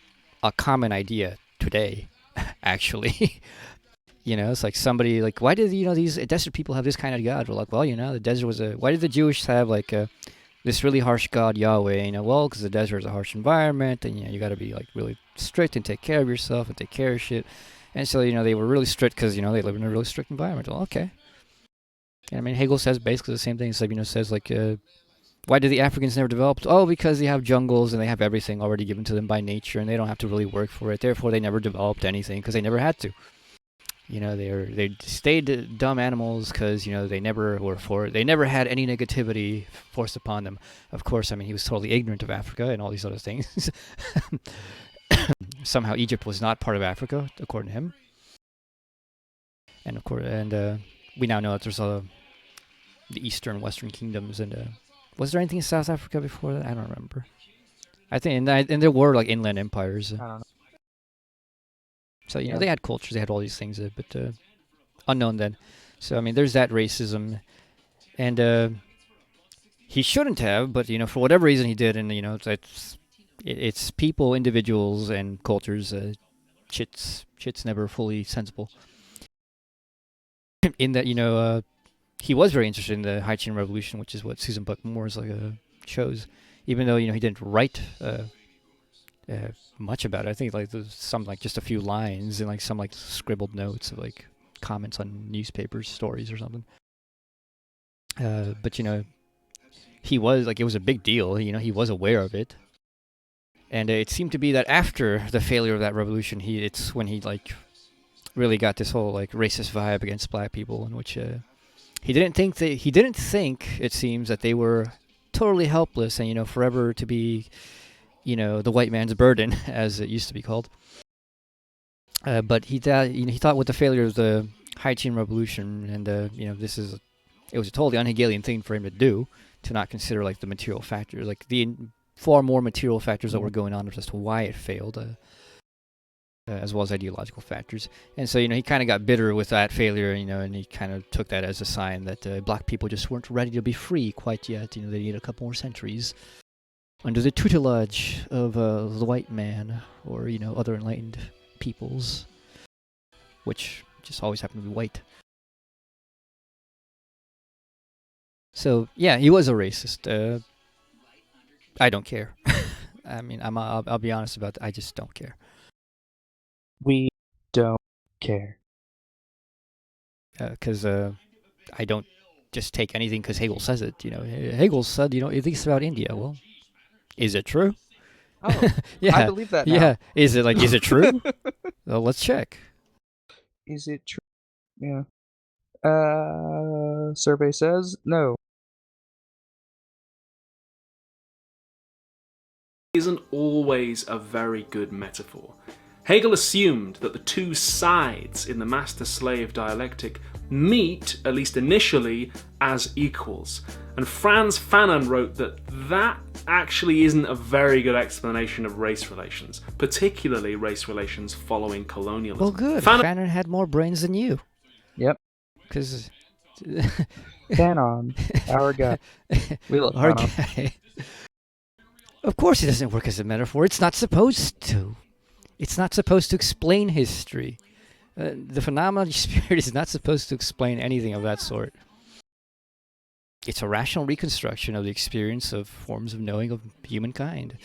a common idea today, actually. It's like somebody, why did, these desert people have this kind of god? We're like, well, the desert was why did the Jewish have, this really harsh god, Yahweh? Well, because the desert is a harsh environment, and, you got to be, really strict and take care of yourself and take care of shit. And so, they were really strict because, they live in a really strict environment. Well, okay. And, Hegel says basically the same thing. Says, why did the Africans never develop? Oh, because they have jungles and they have everything already given to them by nature, and they don't have to really work for it. Therefore, they never developed anything because they never had to. They stayed dumb animals because, they never were for it. They never had any negativity forced upon them. Of course, he was totally ignorant of Africa and all these other things. Somehow Egypt was not part of Africa, according to him. And of course, we now know that there's the Eastern, Western kingdoms. And was there anything in South Africa before that? I don't remember. I think, and there were inland empires. I don't know. So, they had cultures, they had all these things, but unknown then. So, there's that racism. And he shouldn't have, but, for whatever reason he did. And, it's people, individuals, and cultures. Shit's never fully sensible. In that, he was very interested in the Haitian Revolution, which is what Susan Buck Moore's shows. Even though, he didn't write... much about it. I think there's some just a few lines and some scribbled notes of comments on newspapers, stories or something. But he was it was a big deal. He was aware of it, and it seemed to be that after the failure of that revolution, it's when he really got this whole racist vibe against black people, in which he didn't think it seems that they were totally helpless and forever to be the white man's burden, as it used to be called. But he thought with the failure of the Haitian Revolution, and this is it was a totally un-Hegelian thing for him to do, to not consider like the material factors, like the far more material factors that were going on as to why it failed, as well as ideological factors. And so he kind of got bitter with that failure, and he kind of took that as a sign that black people just weren't ready to be free quite yet. They need a couple more centuries under the tutelage of the white man, or other enlightened peoples, which just always happen to be white. So yeah, he was a racist. I don't care. I mean, I'll be honest about that. I just don't care. We don't care. Because I don't just take anything because Hegel says it. Hegel said, he thinks about India. Well, is it true? Oh, yeah, I believe that now. Yeah, is it true? Well, let's check. Is it true? Yeah. Survey says no. Isn't always a very good metaphor. Hegel assumed that the two sides in the master-slave dialectic meet, at least initially, as equals. And Franz Fanon wrote that actually isn't a very good explanation of race relations, particularly race relations following colonialism. Well, good. Fanon had more brains than you. Yep. Because Fanon, our guy. We love our Fanon. guy. Of course it doesn't work as a metaphor. It's not supposed to. It's not supposed to explain history. The phenomenology spirit is not supposed to explain anything of that sort. It's a rational reconstruction of the experience of forms of knowing of humankind.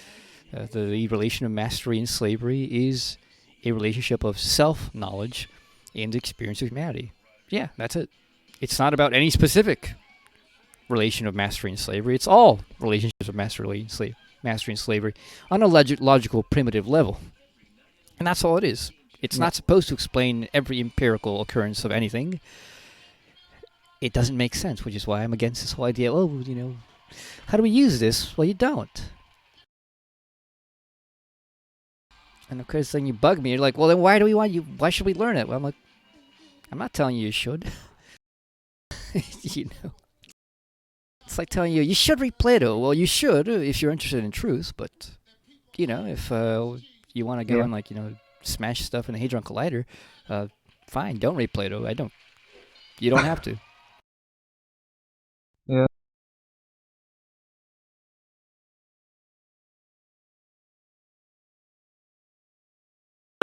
The relation of mastery and slavery is a relationship of self-knowledge in the experience of humanity. Yeah, that's it. It's not about any specific relation of mastery and slavery. It's all relationships of mastery and slavery on a logical primitive level. And that's all it is. It's not supposed to explain every empirical occurrence of anything. It doesn't make sense, which is why I'm against this whole idea, how do we use this? Well, you don't. And of course, then you bug me. You're like, well, then why should we learn it? Well, I'm like, I'm not telling you should. It's like telling you should read Plato. Well, you should if you're interested in truth, but, if you want to go and, smash stuff in a Hadron Collider, fine, don't read Plato. You don't have to. Yeah.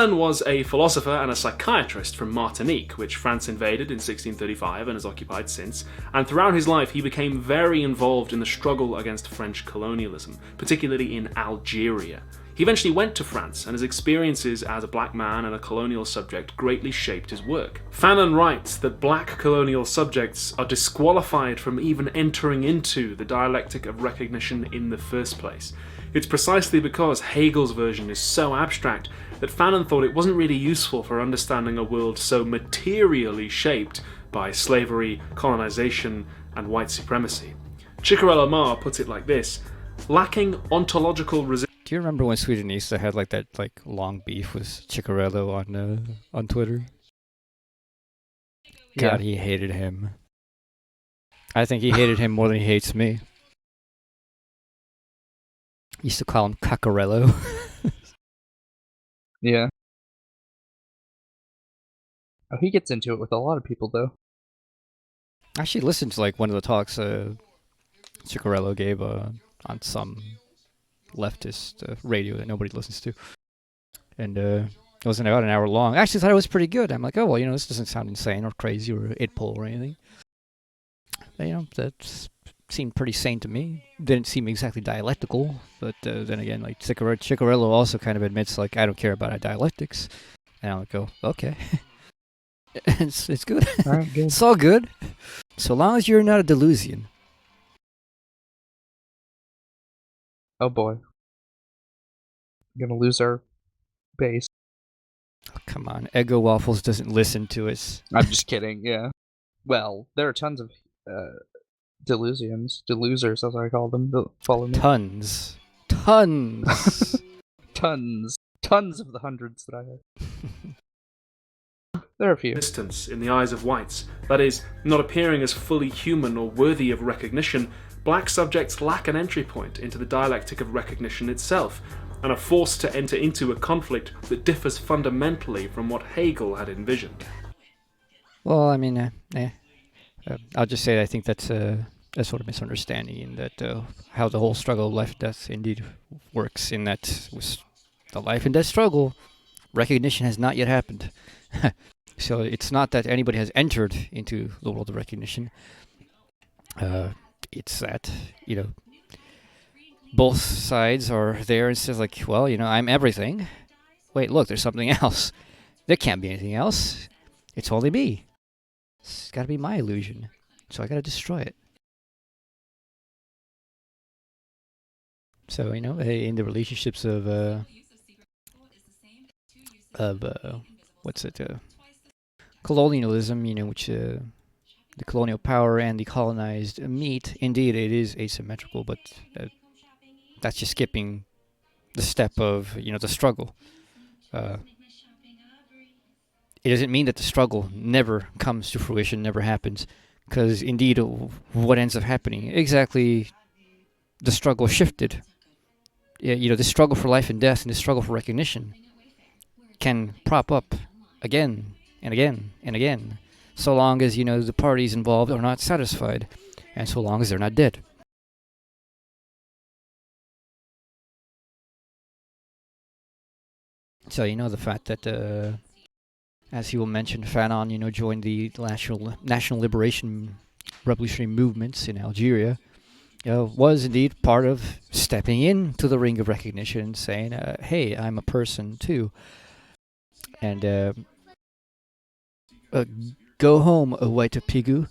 Fanon was a philosopher and a psychiatrist from Martinique, which France invaded in 1635 and has occupied since, and throughout his life he became very involved in the struggle against French colonialism, particularly in Algeria. He eventually went to France, and his experiences as a black man and a colonial subject greatly shaped his work. Fanon writes that black colonial subjects are disqualified from even entering into the dialectic of recognition in the first place. It's precisely because Hegel's version is so abstract that Fanon thought it wasn't really useful for understanding a world so materially shaped by slavery, colonization, and white supremacy. Ciccarello Mar puts it like this: lacking ontological resistance. Do you remember when Swedenista had that long beef with Ciccarello on Twitter? God, he hated him. I think he hated him more than he hates me. Used to call him Caccarello. Yeah. Oh, he gets into it with a lot of people, though. I actually listened to one of the talks Ciccarello gave on some leftist radio that nobody listens to, and it wasn't about an hour long. I actually thought it was pretty good. I'm like, oh well, this doesn't sound insane or crazy or idpol or anything. That seemed pretty sane to me. Didn't seem exactly dialectical, but then again, Ciccarello also kind of admits I don't care about dialectics, and I'm like, oh, okay. it's good. All right, good. It's all good, so long as you're not a delusion. Oh boy. We're gonna lose our base. Oh, come on, Ego Waffles doesn't listen to us. I'm just kidding, yeah. Well, there are tons of delosers, as I call them, that follow me. Tons. Tons of the hundreds that I have. There are a few. Distance in the eyes of whites, that is, not appearing as fully human or worthy of recognition, black subjects lack an entry point into the dialectic of recognition itself, and are forced to enter into a conflict that differs fundamentally from what Hegel had envisioned. Well, I mean, I'll just say I think that's a sort of misunderstanding in that how the whole struggle of life and death indeed works, in that with the life and death struggle, recognition has not yet happened. So it's not that anybody has entered into the world of recognition. It's that, both sides are there and says like, well, I'm everything. Wait, look, there's something else. There can't be anything else. It's only me. It's got to be my illusion. So I got to destroy it. So, in the relationships of colonialism, which the colonial power and the colonized meet, indeed it is asymmetrical, but that's just skipping the step of, the struggle. It doesn't mean that the struggle never comes to fruition, never happens, because indeed what ends up happening? Exactly, the struggle shifted. The struggle for life and death and the struggle for recognition can prop up again and again and again, so long as, the parties involved are not satisfied, and so long as they're not dead. So, the fact that, as he will mention, Fanon, joined the national liberation revolutionary movements in Algeria, was indeed part of stepping into the ring of recognition and saying, hey, I'm a person too. And go home, a white pigu.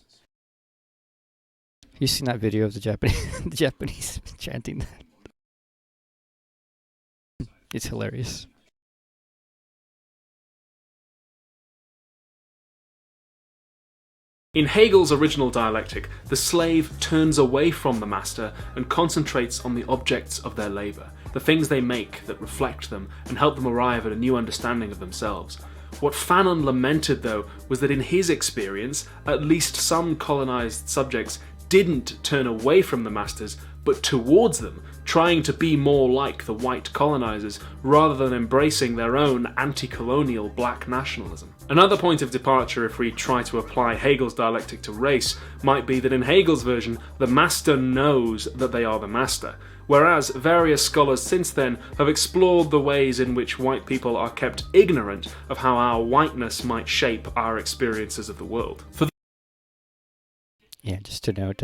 You seen that video of the Japanese, the Japanese chanting that? It's hilarious. In Hegel's original dialectic, the slave turns away from the master and concentrates on the objects of their labour, the things they make that reflect them and help them arrive at a new understanding of themselves. What Fanon lamented, though, was that in his experience, at least some colonised subjects didn't turn away from the masters, but towards them, trying to be more like the white colonisers rather than embracing their own anti-colonial black nationalism. Another point of departure, if we try to apply Hegel's dialectic to race, might be that in Hegel's version, the master knows that they are the master, whereas various scholars since then have explored the ways in which white people are kept ignorant of how our whiteness might shape our experiences of the world. Yeah, just to note,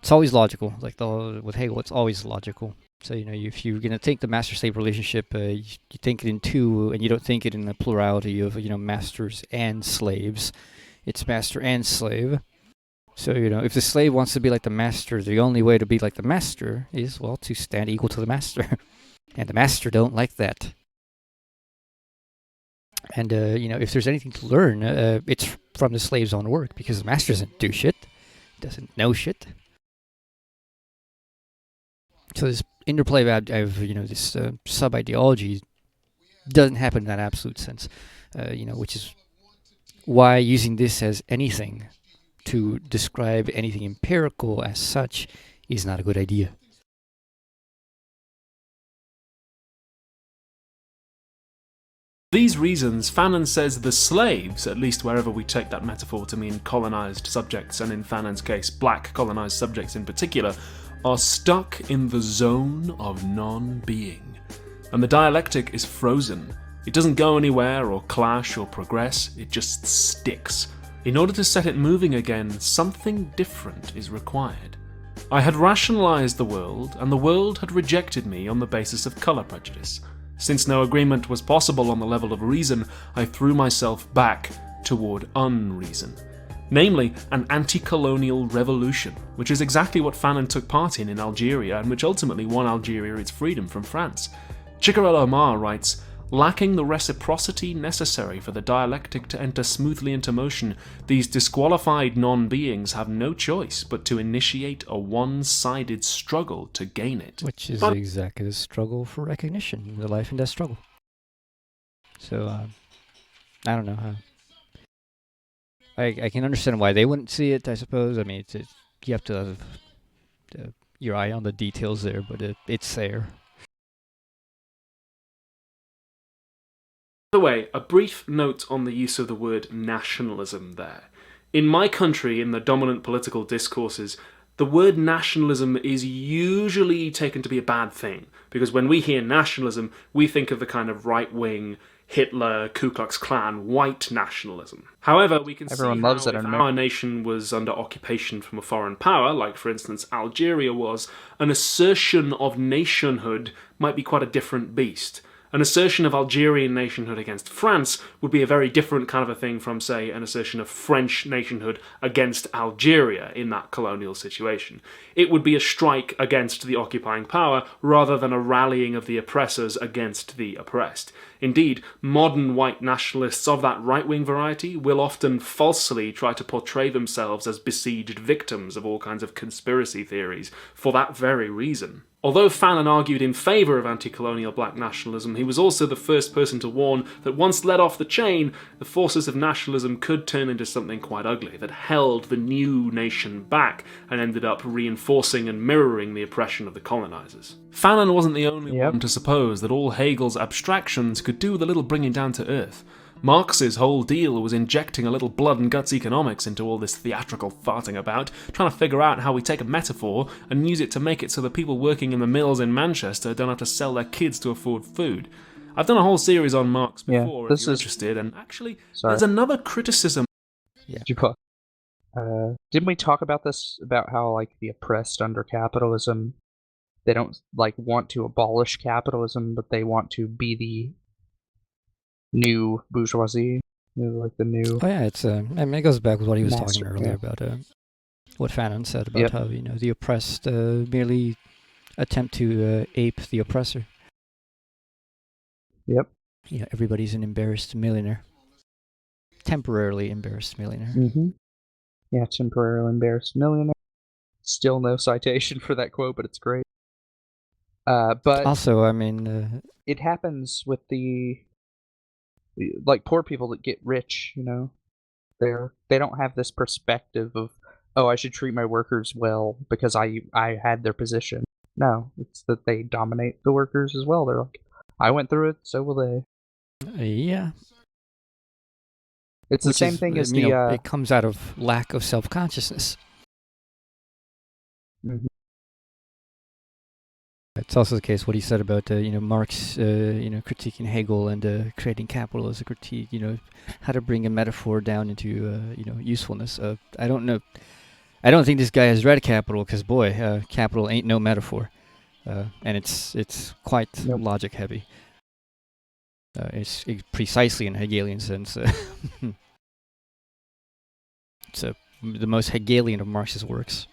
it's always logical. Like with Hegel, it's always logical. So, if you're going to think the master-slave relationship, you think it in two, and you don't think it in the plurality of, masters and slaves. It's master and slave. So, if the slave wants to be like the master, the only way to be like the master is, well, to stand equal to the master. And the master don't like that. And, if there's anything to learn, it's from the slave's own work, because the master doesn't do shit, doesn't know shit. So this interplay of this sub-ideology doesn't happen in that absolute sense, which is why using this as anything to describe anything empirical as such is not a good idea. For these reasons, Fanon says the slaves, at least wherever we take that metaphor to mean colonised subjects, and in Fanon's case, black colonised subjects in particular, are stuck in the zone of non-being. And the dialectic is frozen. It doesn't go anywhere or clash or progress, it just sticks. In order to set it moving again, something different is required. I had rationalised the world, and the world had rejected me on the basis of colour prejudice. Since no agreement was possible on the level of reason, I threw myself back toward unreason. Namely, an anti-colonial revolution, which is exactly what Fanon took part in Algeria and which ultimately won Algeria its freedom from France. Chikarel Omar writes, lacking the reciprocity necessary for the dialectic to enter smoothly into motion, these disqualified non-beings have no choice but to initiate a one-sided struggle to gain it. Which is exactly the struggle for recognition, the life and death struggle. So, I don't know. I can understand why they wouldn't see it, I suppose. I mean, you have to have your eye on the details there, but it's there. By the way, a brief note on the use of the word nationalism there. In my country, in the dominant political discourses, the word nationalism is usually taken to be a bad thing, because when we hear nationalism, we think of the kind of right-wing, Hitler, Ku Klux Klan, white nationalism. However, we can Everyone see loves how it if in our nation was under occupation from a foreign power, like for instance Algeria was, an assertion of nationhood might be quite a different beast. An assertion of Algerian nationhood against France would be a very different kind of a thing from, say, an assertion of French nationhood against Algeria in that colonial situation. It would be a strike against the occupying power rather than a rallying of the oppressors against the oppressed. Indeed, modern white nationalists of that right-wing variety will often falsely try to portray themselves as besieged victims of all kinds of conspiracy theories for that very reason. Although Fanon argued in favour of anti-colonial black nationalism, he was also the first person to warn that once let off the chain, the forces of nationalism could turn into something quite ugly, that held the new nation back and ended up reinforcing and mirroring the oppression of the colonisers. Fanon wasn't the only one to suppose that all Hegel's abstractions could do with a little bringing down to earth. Marx's whole deal was injecting a little blood and guts economics into all this theatrical farting about, trying to figure out how we take a metaphor and use it to make it so the people working in the mills in Manchester don't have to sell their kids to afford food. I've done a whole series on Marx before if you're interested, and actually, there's another criticism. Yeah. Didn't we talk about this, about how, like, the oppressed under capitalism, they don't, like, want to abolish capitalism, but they want to be the new bourgeoisie, like the new. Oh yeah, it's I mean, it goes back with what he was talking earlier about what Fanon said about how the oppressed merely attempt to ape the oppressor. Yep. Everybody's an embarrassed millionaire, temporarily embarrassed millionaire. Mm-hmm. Yeah, temporarily embarrassed millionaire. Still no citation for that quote, but it's great. But also, I mean, it happens with the poor people that get rich, they don't have this perspective of, oh, I should treat my workers well because I had their position. No, it's that they dominate the workers as well. They're like, I went through it, so will they. Yeah. It's the same thing as it comes out of lack of self-consciousness. Mm-hmm. It's also the case what he said about Marx critiquing Hegel and creating capital as a critique, how to bring a metaphor down into usefulness. I don't know. I don't think this guy has read Capital because boy, Capital ain't no metaphor, and it's quite logic heavy. It's precisely in a Hegelian sense. It's the most Hegelian of Marx's works.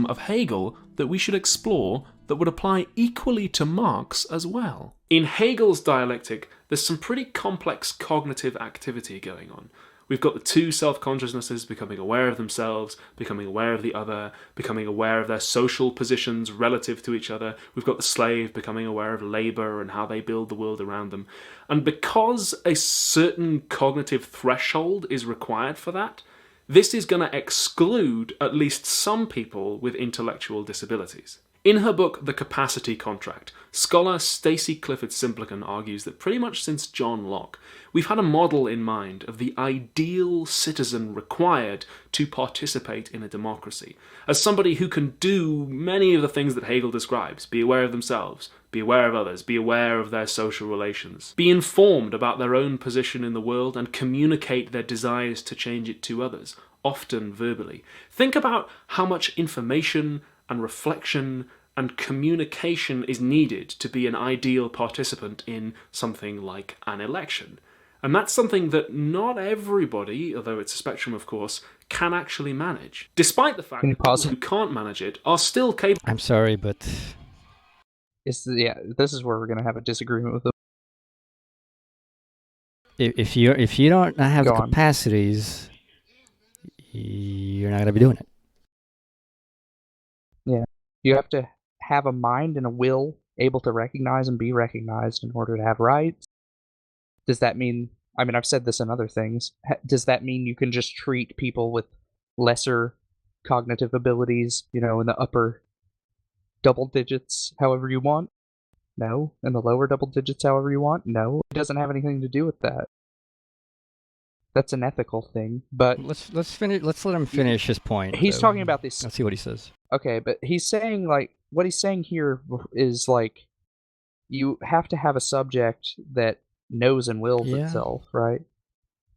Of Hegel that we should explore that would apply equally to Marx as well. In Hegel's dialectic, there's some pretty complex cognitive activity going on. We've got the two self-consciousnesses becoming aware of themselves, becoming aware of the other, becoming aware of their social positions relative to each other. We've got the slave becoming aware of labour and how they build the world around them. And because a certain cognitive threshold is required for that, this is going to exclude at least some people with intellectual disabilities. In her book, The Capacity Contract, scholar Stacey Clifford Simplicon argues that pretty much since John Locke, we've had a model in mind of the ideal citizen required to participate in a democracy, as somebody who can do many of the things that Hegel describes, be aware of themselves, be aware of others, be aware of their social relations, be informed about their own position in the world and communicate their desires to change it to others, often verbally. Think about how much information and reflection and communication is needed to be an ideal participant in something like an election. And that's something that not everybody, although it's a spectrum of course, can actually manage. Despite the fact that people who can't manage it are still capable. I'm sorry, but this is where we're going to have a disagreement with them. If you don't have the capacities, you're not going to be doing it. Yeah. You have to have a mind and a will able to recognize and be recognized in order to have rights? Does that mean, I mean, I've said this in other things, does that mean you can just treat people with lesser cognitive abilities, in the upper double digits however you want? No. In the lower double digits however you want? No. It doesn't have anything to do with that. That's an ethical thing, but Let's finish. Let's let him finish his point. he's talking about this. Let's see what he says. Okay, but he's saying, what he's saying here is, you have to have a subject that knows and wills Yeah. itself, right?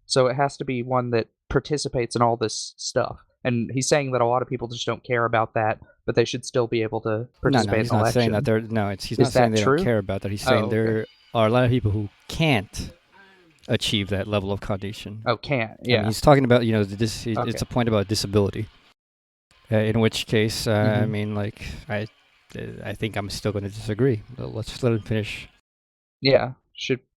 So it has to be one that participates in all this stuff. And he's saying that a lot of people just don't care about that, but they should still be able to participate No, he's in not election. saying that they're. No, he's not Is saying that they true? don't care about that. He's saying Oh, there are a lot of people who can't achieve that level of cognition. Oh, can't. And Yeah. he's talking about, it's Okay. a point about disability. In which case, I Mhm. mean, I think I'm still going to disagree. But let's let him finish. Yeah.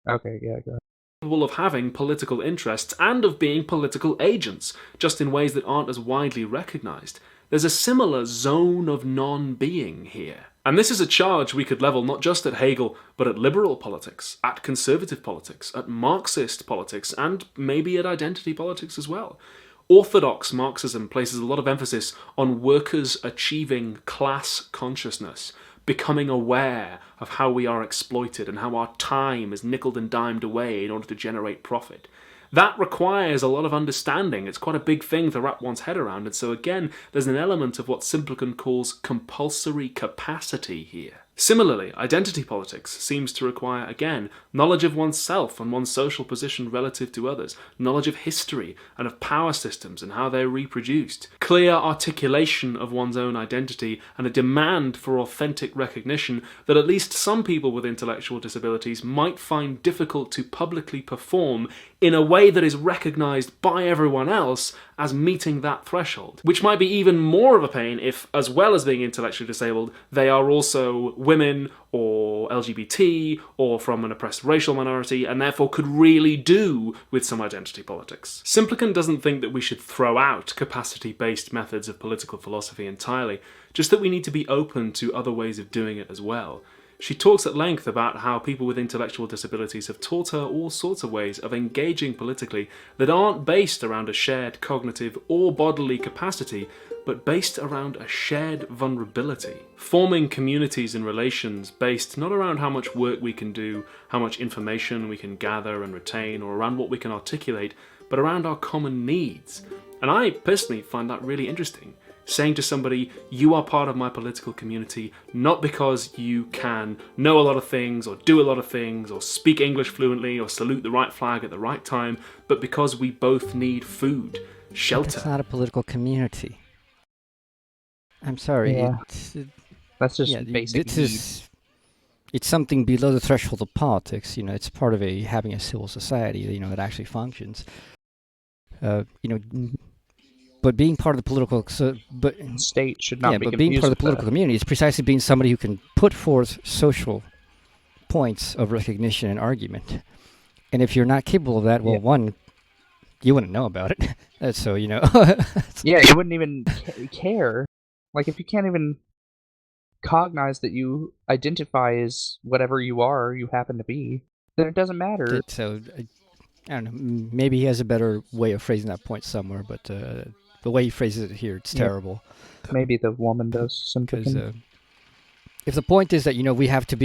Okay, yeah, go ahead. Capable of having political interests and of being political agents, just in ways that aren't as widely recognised. There's a similar zone of non-being here. And this is a charge we could level not just at Hegel, but at liberal politics, at conservative politics, at Marxist politics, and maybe at identity politics as well. Orthodox Marxism places a lot of emphasis on workers achieving class consciousness, becoming aware of how we are exploited and how our time is nickeled and dimed away in order to generate profit. That requires a lot of understanding. It's quite a big thing to wrap one's head around, and so again, there's an element of what Simpleton calls compulsory capacity here. Similarly, identity politics seems to require, again, knowledge of oneself and one's social position relative to others, knowledge of history and of power systems and how they're reproduced, clear articulation of one's own identity, and a demand for authentic recognition that at least some people with intellectual disabilities might find difficult to publicly perform in a way that is recognised by everyone else as meeting that threshold, which might be even more of a pain if, as well as being intellectually disabled, they are also women or LGBT or from an oppressed racial minority and therefore could really do with some identity politics. Simpleton doesn't think that we should throw out capacity-based methods of political philosophy entirely, just that we need to be open to other ways of doing it as well. She talks at length about how people with intellectual disabilities have taught her all sorts of ways of engaging politically that aren't based around a shared cognitive or bodily capacity, but based around a shared vulnerability. Forming communities and relations based not around how much work we can do, how much information we can gather and retain, or around what we can articulate, but around our common needs. And I personally find that really interesting. Saying to somebody, you are part of my political community, not because you can know a lot of things, or do a lot of things, or speak English fluently, or salute the right flag at the right time, but because we both need food, shelter. That's not a political community. I'm sorry. Yeah. That's just Yeah, basic this need. it's something below the threshold of politics. It's part of having a civil society, that actually functions. But being part of the political, State should not be but being confused part of the with political that. community is precisely being somebody who can put forth social points of recognition and argument. And if you're not capable of that, well, Yeah. one, you wouldn't know about it. So Yeah, you wouldn't even care. Like, if you can't even cognize that you identify as whatever you are, you happen to be, then it doesn't matter. So I don't know. Maybe he has a better way of phrasing that point somewhere, but the way he phrases it here, it's Yeah. terrible. Maybe the woman does Because something. if the point is that we have to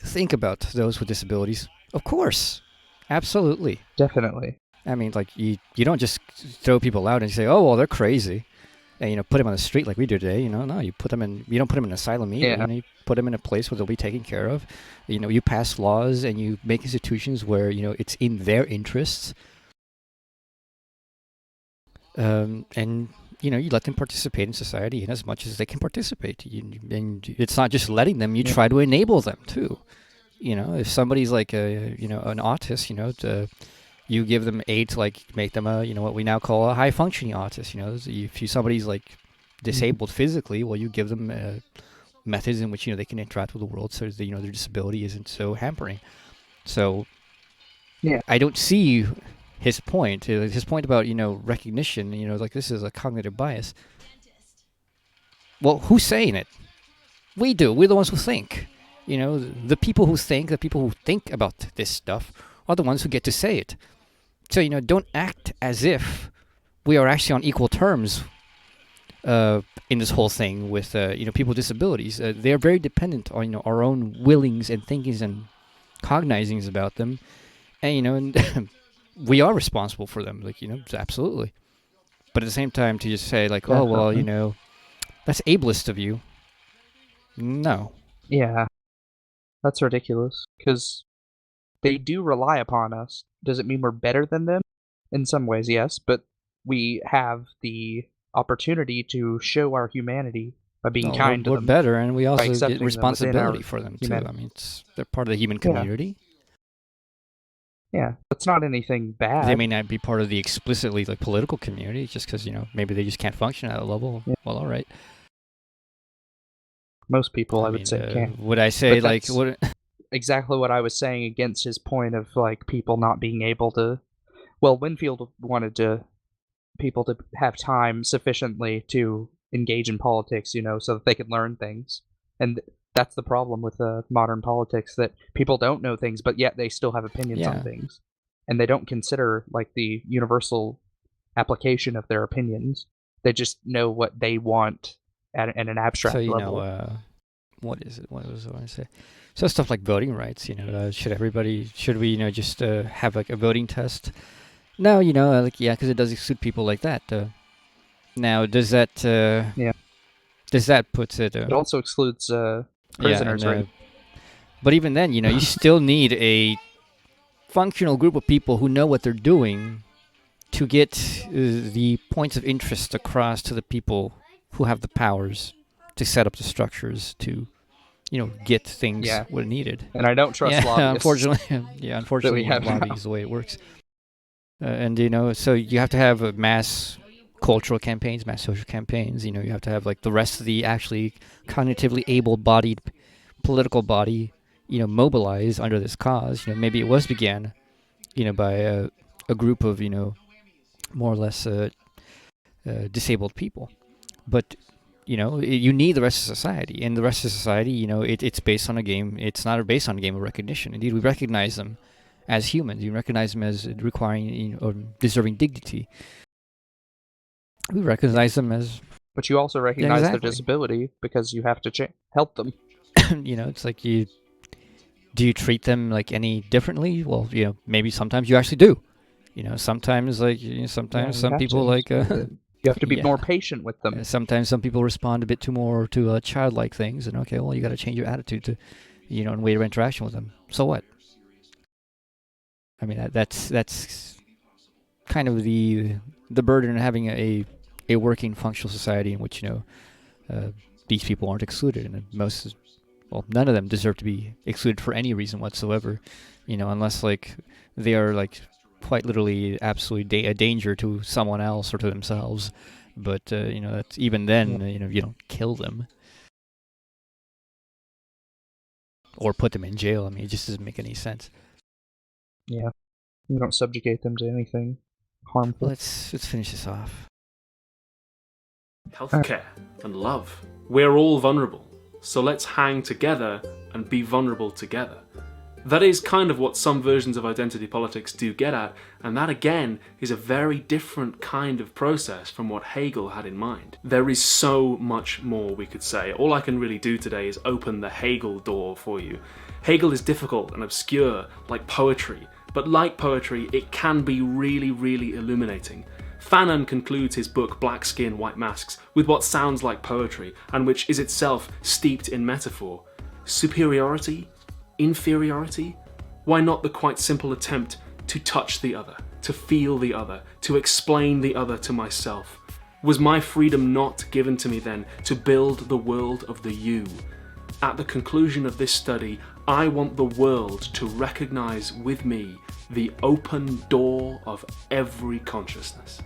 think about those with disabilities, of course, absolutely. Definitely. I mean, you don't just throw people out and say, oh, well, they're crazy, and put them on the street like we do today. No, you don't put them in an asylum either. Yeah. You put them in a place where they'll be taken care of. You pass laws and you make institutions where it's in their interests. And you let them participate in society in as much as they can participate. And it's not just letting them; you Yeah. try to enable them too. If somebody's like an autist, you give them aid to make them what we now call a high functioning autist. If somebody's disabled physically, well, you give them methods in which they can interact with the world, so that their disability isn't so hampering. So, Yeah. I don't see his point. His point about recognition. This is a cognitive bias. Well, who's saying it? We do. We're the ones who think. You know, the people who think about this stuff are the ones who get to say it. So, you know, don't act as if we are actually on equal terms in this whole thing with, you know, people with disabilities. They are very dependent on, you know, our own willings and thinkings and cognizings about them. And, you know, and we are responsible for them. Like, you know, absolutely. But at the same time, to just say, like, oh, well, you know, that's ableist of you. No. Yeah, that's ridiculous. Because they do rely upon us. Does it mean we're better than them? In some ways, yes, but we have the opportunity to show our humanity by being kind to we're them. better, and we also accepting get them within responsibility our for them, too. humanity. I mean, they're part of the human community. Yeah, that's not anything bad. They may not be part of the explicitly, like, political community, just because, you know, maybe they just can't function at that level. Yeah. Well, all right. Most people, I would say, can. Would I say, But like, that's what? exactly what I was saying against his point of, like, people not being able to... Well, Winfield wanted people to have time sufficiently to engage in politics, you know, so that they could learn things. And that's the problem with modern politics, that people don't know things, but yet they still have opinions on things. And they don't consider, like, the universal application of their opinions. They just know what they want at an abstract So, you level. know, what is it? What was I going to say? So stuff like voting rights, you know, should we, you know, just have, like, a voting test? No, you know, like, yeah, because it does exclude people like that. Now, does that... Does that put it... it also excludes prisoners, right? But even then, you know, you still need a functional group of people who know what they're doing to get the points of interest across to the people who have the powers to set up the structures to, you know, get things what are needed. And I don't trust lobbyists. Unfortunately, lobbying is the way it works. And, you know, so you have to have mass cultural campaigns, mass social campaigns. You know, you have to have, like, the rest of the actually cognitively able-bodied political body, you know, mobilize under this cause. You know, maybe it was began, you know, by a group of, you know, more or less disabled people. But, you know, you need the rest of society. And the rest of society, you know, it's based on a game. It's not based on a game of recognition. Indeed, we recognize them as humans. You recognize them as requiring, you know, or deserving dignity. We recognize them as... But you also recognize their disability because you have to help them. You know, it's like do you treat them, like, any differently? Well, you know, maybe sometimes you actually do. You know, sometimes, like, you know, sometimes some people, like... you have to be more patient with them. Sometimes some people respond a bit too more to childlike things, and okay, well, you got to change your attitude to, you know, and way of interaction with them. So what? I mean, that's kind of the burden of having a working, functional society in which, you know, these people aren't excluded, and none of them deserve to be excluded for any reason whatsoever, you know, unless, like, they are, like, quite literally absolutely a danger to someone else or to themselves. But, you know, that's even then, you know, you don't kill them or put them in jail. I mean, it just doesn't make any sense. Yeah, you don't subjugate them to anything harmful. Let's finish this off. Healthcare and love. We're all vulnerable, so let's hang together and be vulnerable together. That is kind of what some versions of identity politics do get at, and that again is a very different kind of process from what Hegel had in mind. There is so much more we could say. All I can really do today is open the Hegel door for you. Hegel is difficult and obscure, like poetry, but like poetry, it can be really, really illuminating. Fanon concludes his book Black Skin, White Masks with what sounds like poetry, and which is itself steeped in metaphor. Superiority? Inferiority? Why not the quite simple attempt to touch the other, to feel the other, to explain the other to myself? Was my freedom not given to me then to build the world of the you? At the conclusion of this study, I want the world to recognize with me the open door of every consciousness.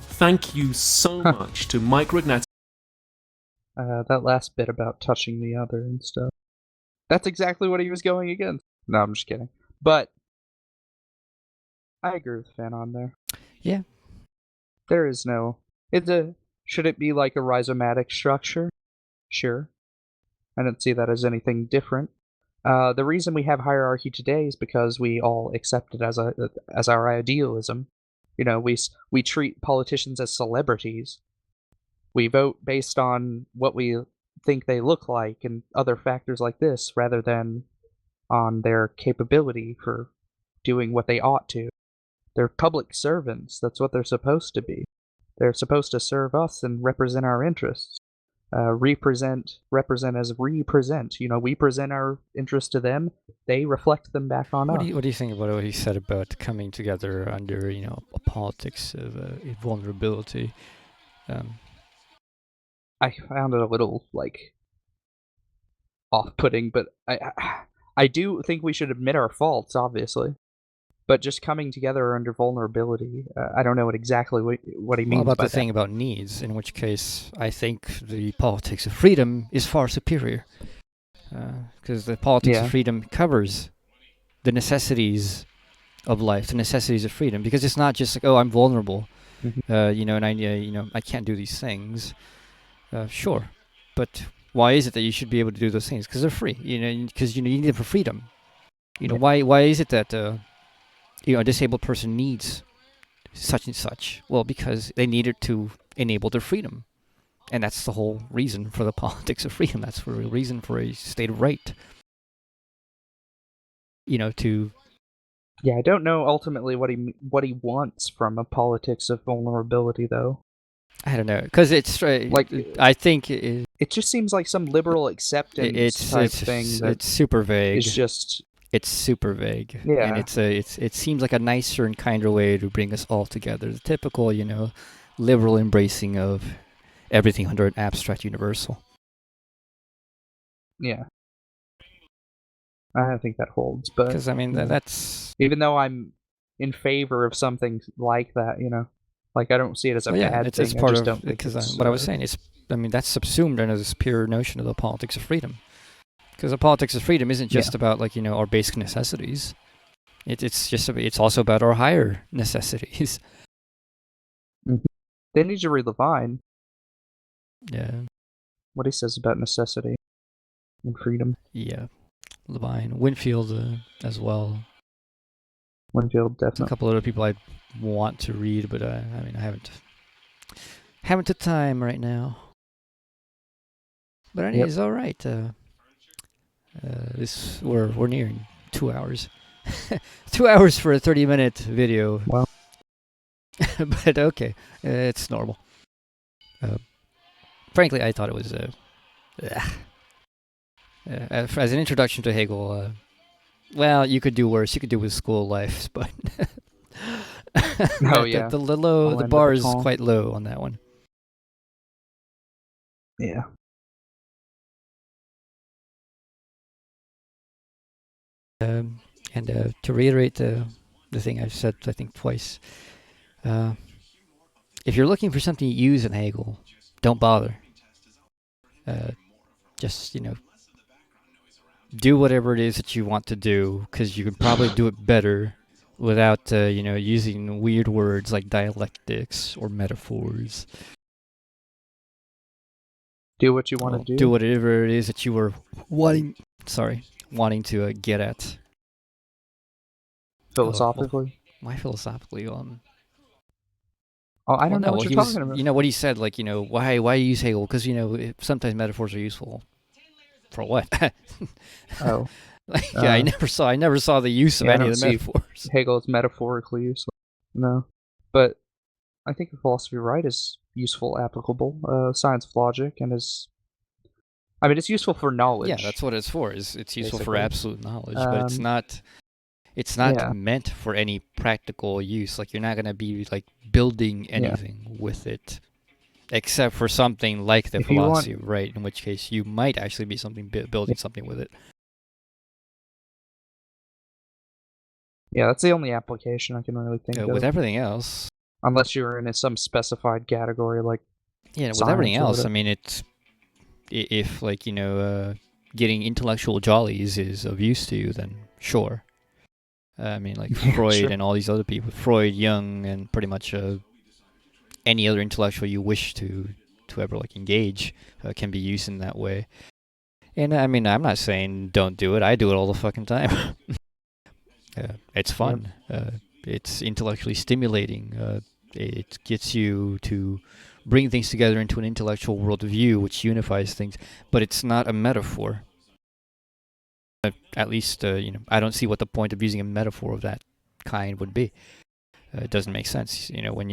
Thank you so much to Mike Rignett. That last bit about touching the other and stuff. That's exactly what he was going against. No, I'm just kidding. But I agree with Fanon there. Yeah. There is no... Should it be like a rhizomatic structure? Sure. I don't see that as anything different. The reason we have hierarchy today is because we all accept it as our idealism. We treat politicians as celebrities. We vote based on what we think they look like and other factors like this, rather than on their capability for doing what they ought to. They're public servants. That's what they're supposed to be. They're supposed to serve us and represent our interests. Represent as represent. We present our interests to them. They reflect them back on us. What do you think about what he said about coming together under a politics of vulnerability? I found it a little off-putting, but I do think we should admit our faults, obviously. But just coming together under vulnerability, I don't know exactly what he means about by the that. thing about needs, in which case I think the politics of freedom is far superior. Because the politics of freedom covers the necessities of life, the necessities of freedom. Because it's not just like, oh, I'm vulnerable, and I can't do these things. Sure, but why is it that you should be able to do those things? Because they're free, because you need them for freedom. Why is it that a disabled person needs such and such? Well, because they need it to enable their freedom. And that's the whole reason for the politics of freedom. That's the reason for a state of right. I don't know ultimately what he wants from a politics of vulnerability, though. I don't know, because it's I think it just seems like some liberal acceptance type thing. It's super vague. It's super vague. Yeah. And it seems like a nicer and kinder way to bring us all together. The typical, liberal embracing of everything under an abstract universal. Yeah. I don't think that holds, but because that's even though I'm in favor of something like that, I don't see it as a bad thing. It's part I just of because what I was saying is, that's subsumed under this pure notion of the politics of freedom. Because the politics of freedom isn't just about our basic necessities. It's also about our higher necessities. Mm-hmm. They need to read Levine. Yeah. What he says about necessity and freedom. Yeah. Levine, Winfield as well. Winfield, definitely. A couple other people I want to read, but I haven't the time right now. But anyways, all right. We're nearing 2 hours. 2 hours for a 30-minute video. Wow. But okay, it's normal. Frankly, I thought it was as an introduction to Hegel. Well, you could do worse. You could do with school life, but the bar is quite low on that one. Yeah. And to reiterate the thing I've said, I think twice, if you're looking for something to use in Hegel, don't bother. Just do whatever it is that you want to do, because you can probably do it better without using weird words like dialectics or metaphors. Do what you want to do. Do whatever it is that you were wanting to get at. Philosophically? Why philosophically? I don't know what you're talking about. What he said, why use Hegel? Because, sometimes metaphors are useful. For what? Oh. I never saw the use of any of the metaphors. Hegel is metaphorically useful. No. But I think the philosophy of right is useful, applicable, science of logic, and it's useful for knowledge. Yeah, that's what it's for. It's useful for absolute knowledge, but it's not meant for any practical use. You're not going to be building anything with it, except for something like the philosophy, right? In which case you might actually be building something with it. Yeah, that's the only application I can really think of. With everything else, unless you're in some specified category with everything else, it's if getting intellectual jollies is of use to you, then sure. Freud sure. And all these other people, Freud, Jung, and pretty much any other intellectual you wish to ever engage can be used in that way. And I mean, I'm not saying don't do it. I do it all the fucking time. It's fun. It's intellectually stimulating. It gets you to bring things together into an intellectual worldview which unifies things, but it's not a metaphor. At least, I don't see what the point of using a metaphor of that kind would be. It doesn't make sense. When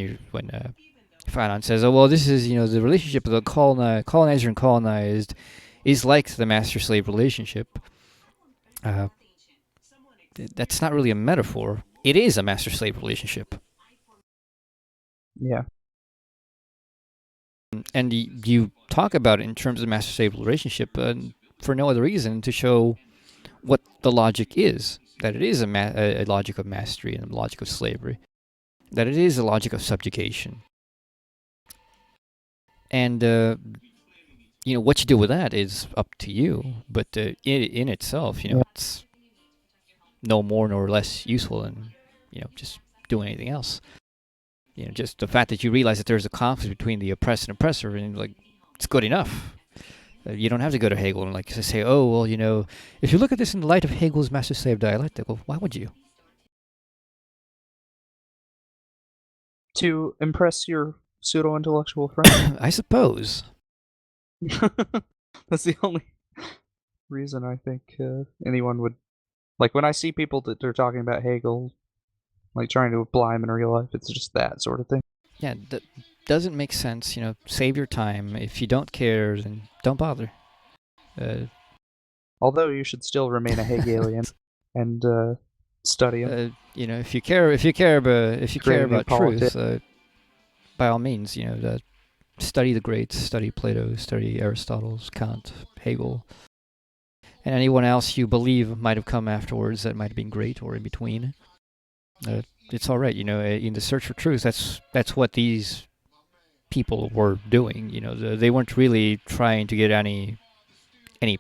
Fanon says, "Oh well, this is the relationship of the colonizer and colonized is like the master-slave relationship." That's not really a metaphor. It is a master-slave relationship. Yeah. And you talk about it in terms of master-slave relationship for no other reason to show what the logic is. That it is a logic of mastery and a logic of slavery. That it is a logic of subjugation. And, what you do with that is up to you. But in itself, it's no more nor less useful than, just doing anything else. Just the fact that you realize that there's a conflict between the oppressed and oppressor, and it's good enough. You don't have to go to Hegel and say, oh, well, if you look at this in the light of Hegel's master-slave dialectic, well, why would you? To impress your pseudo-intellectual friend. I suppose. That's the only reason I think anyone would... when I see people that they're talking about Hegel, trying to apply him in real life, it's just that sort of thing. Yeah, that doesn't make sense. Save your time. If you don't care, then don't bother. Although you should still remain a Hegelian and study him. If you care about truth, by all means, study the greats, study Plato, study Aristotle, Kant, Hegel, and anyone else you believe might have come afterwards that might have been great or in between. It's all right, in the search for truth. That's what these people were doing. They weren't really trying to get any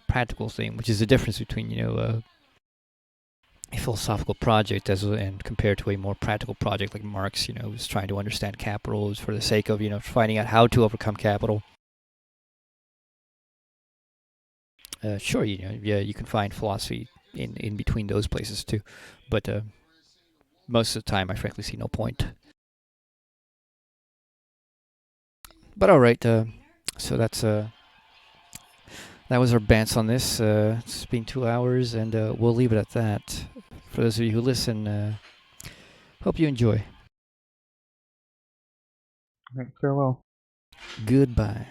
practical thing, which is the difference between a philosophical project and compared to a more practical project like Marx. Was trying to understand capital for the sake of finding out how to overcome capital. Sure, you can find philosophy in between those places too, but most of the time I frankly see no point. But all right, so that was our bants on this. It's been 2 hours, and we'll leave it at that. For those of you who listen, hope you enjoy. All right, farewell. Goodbye.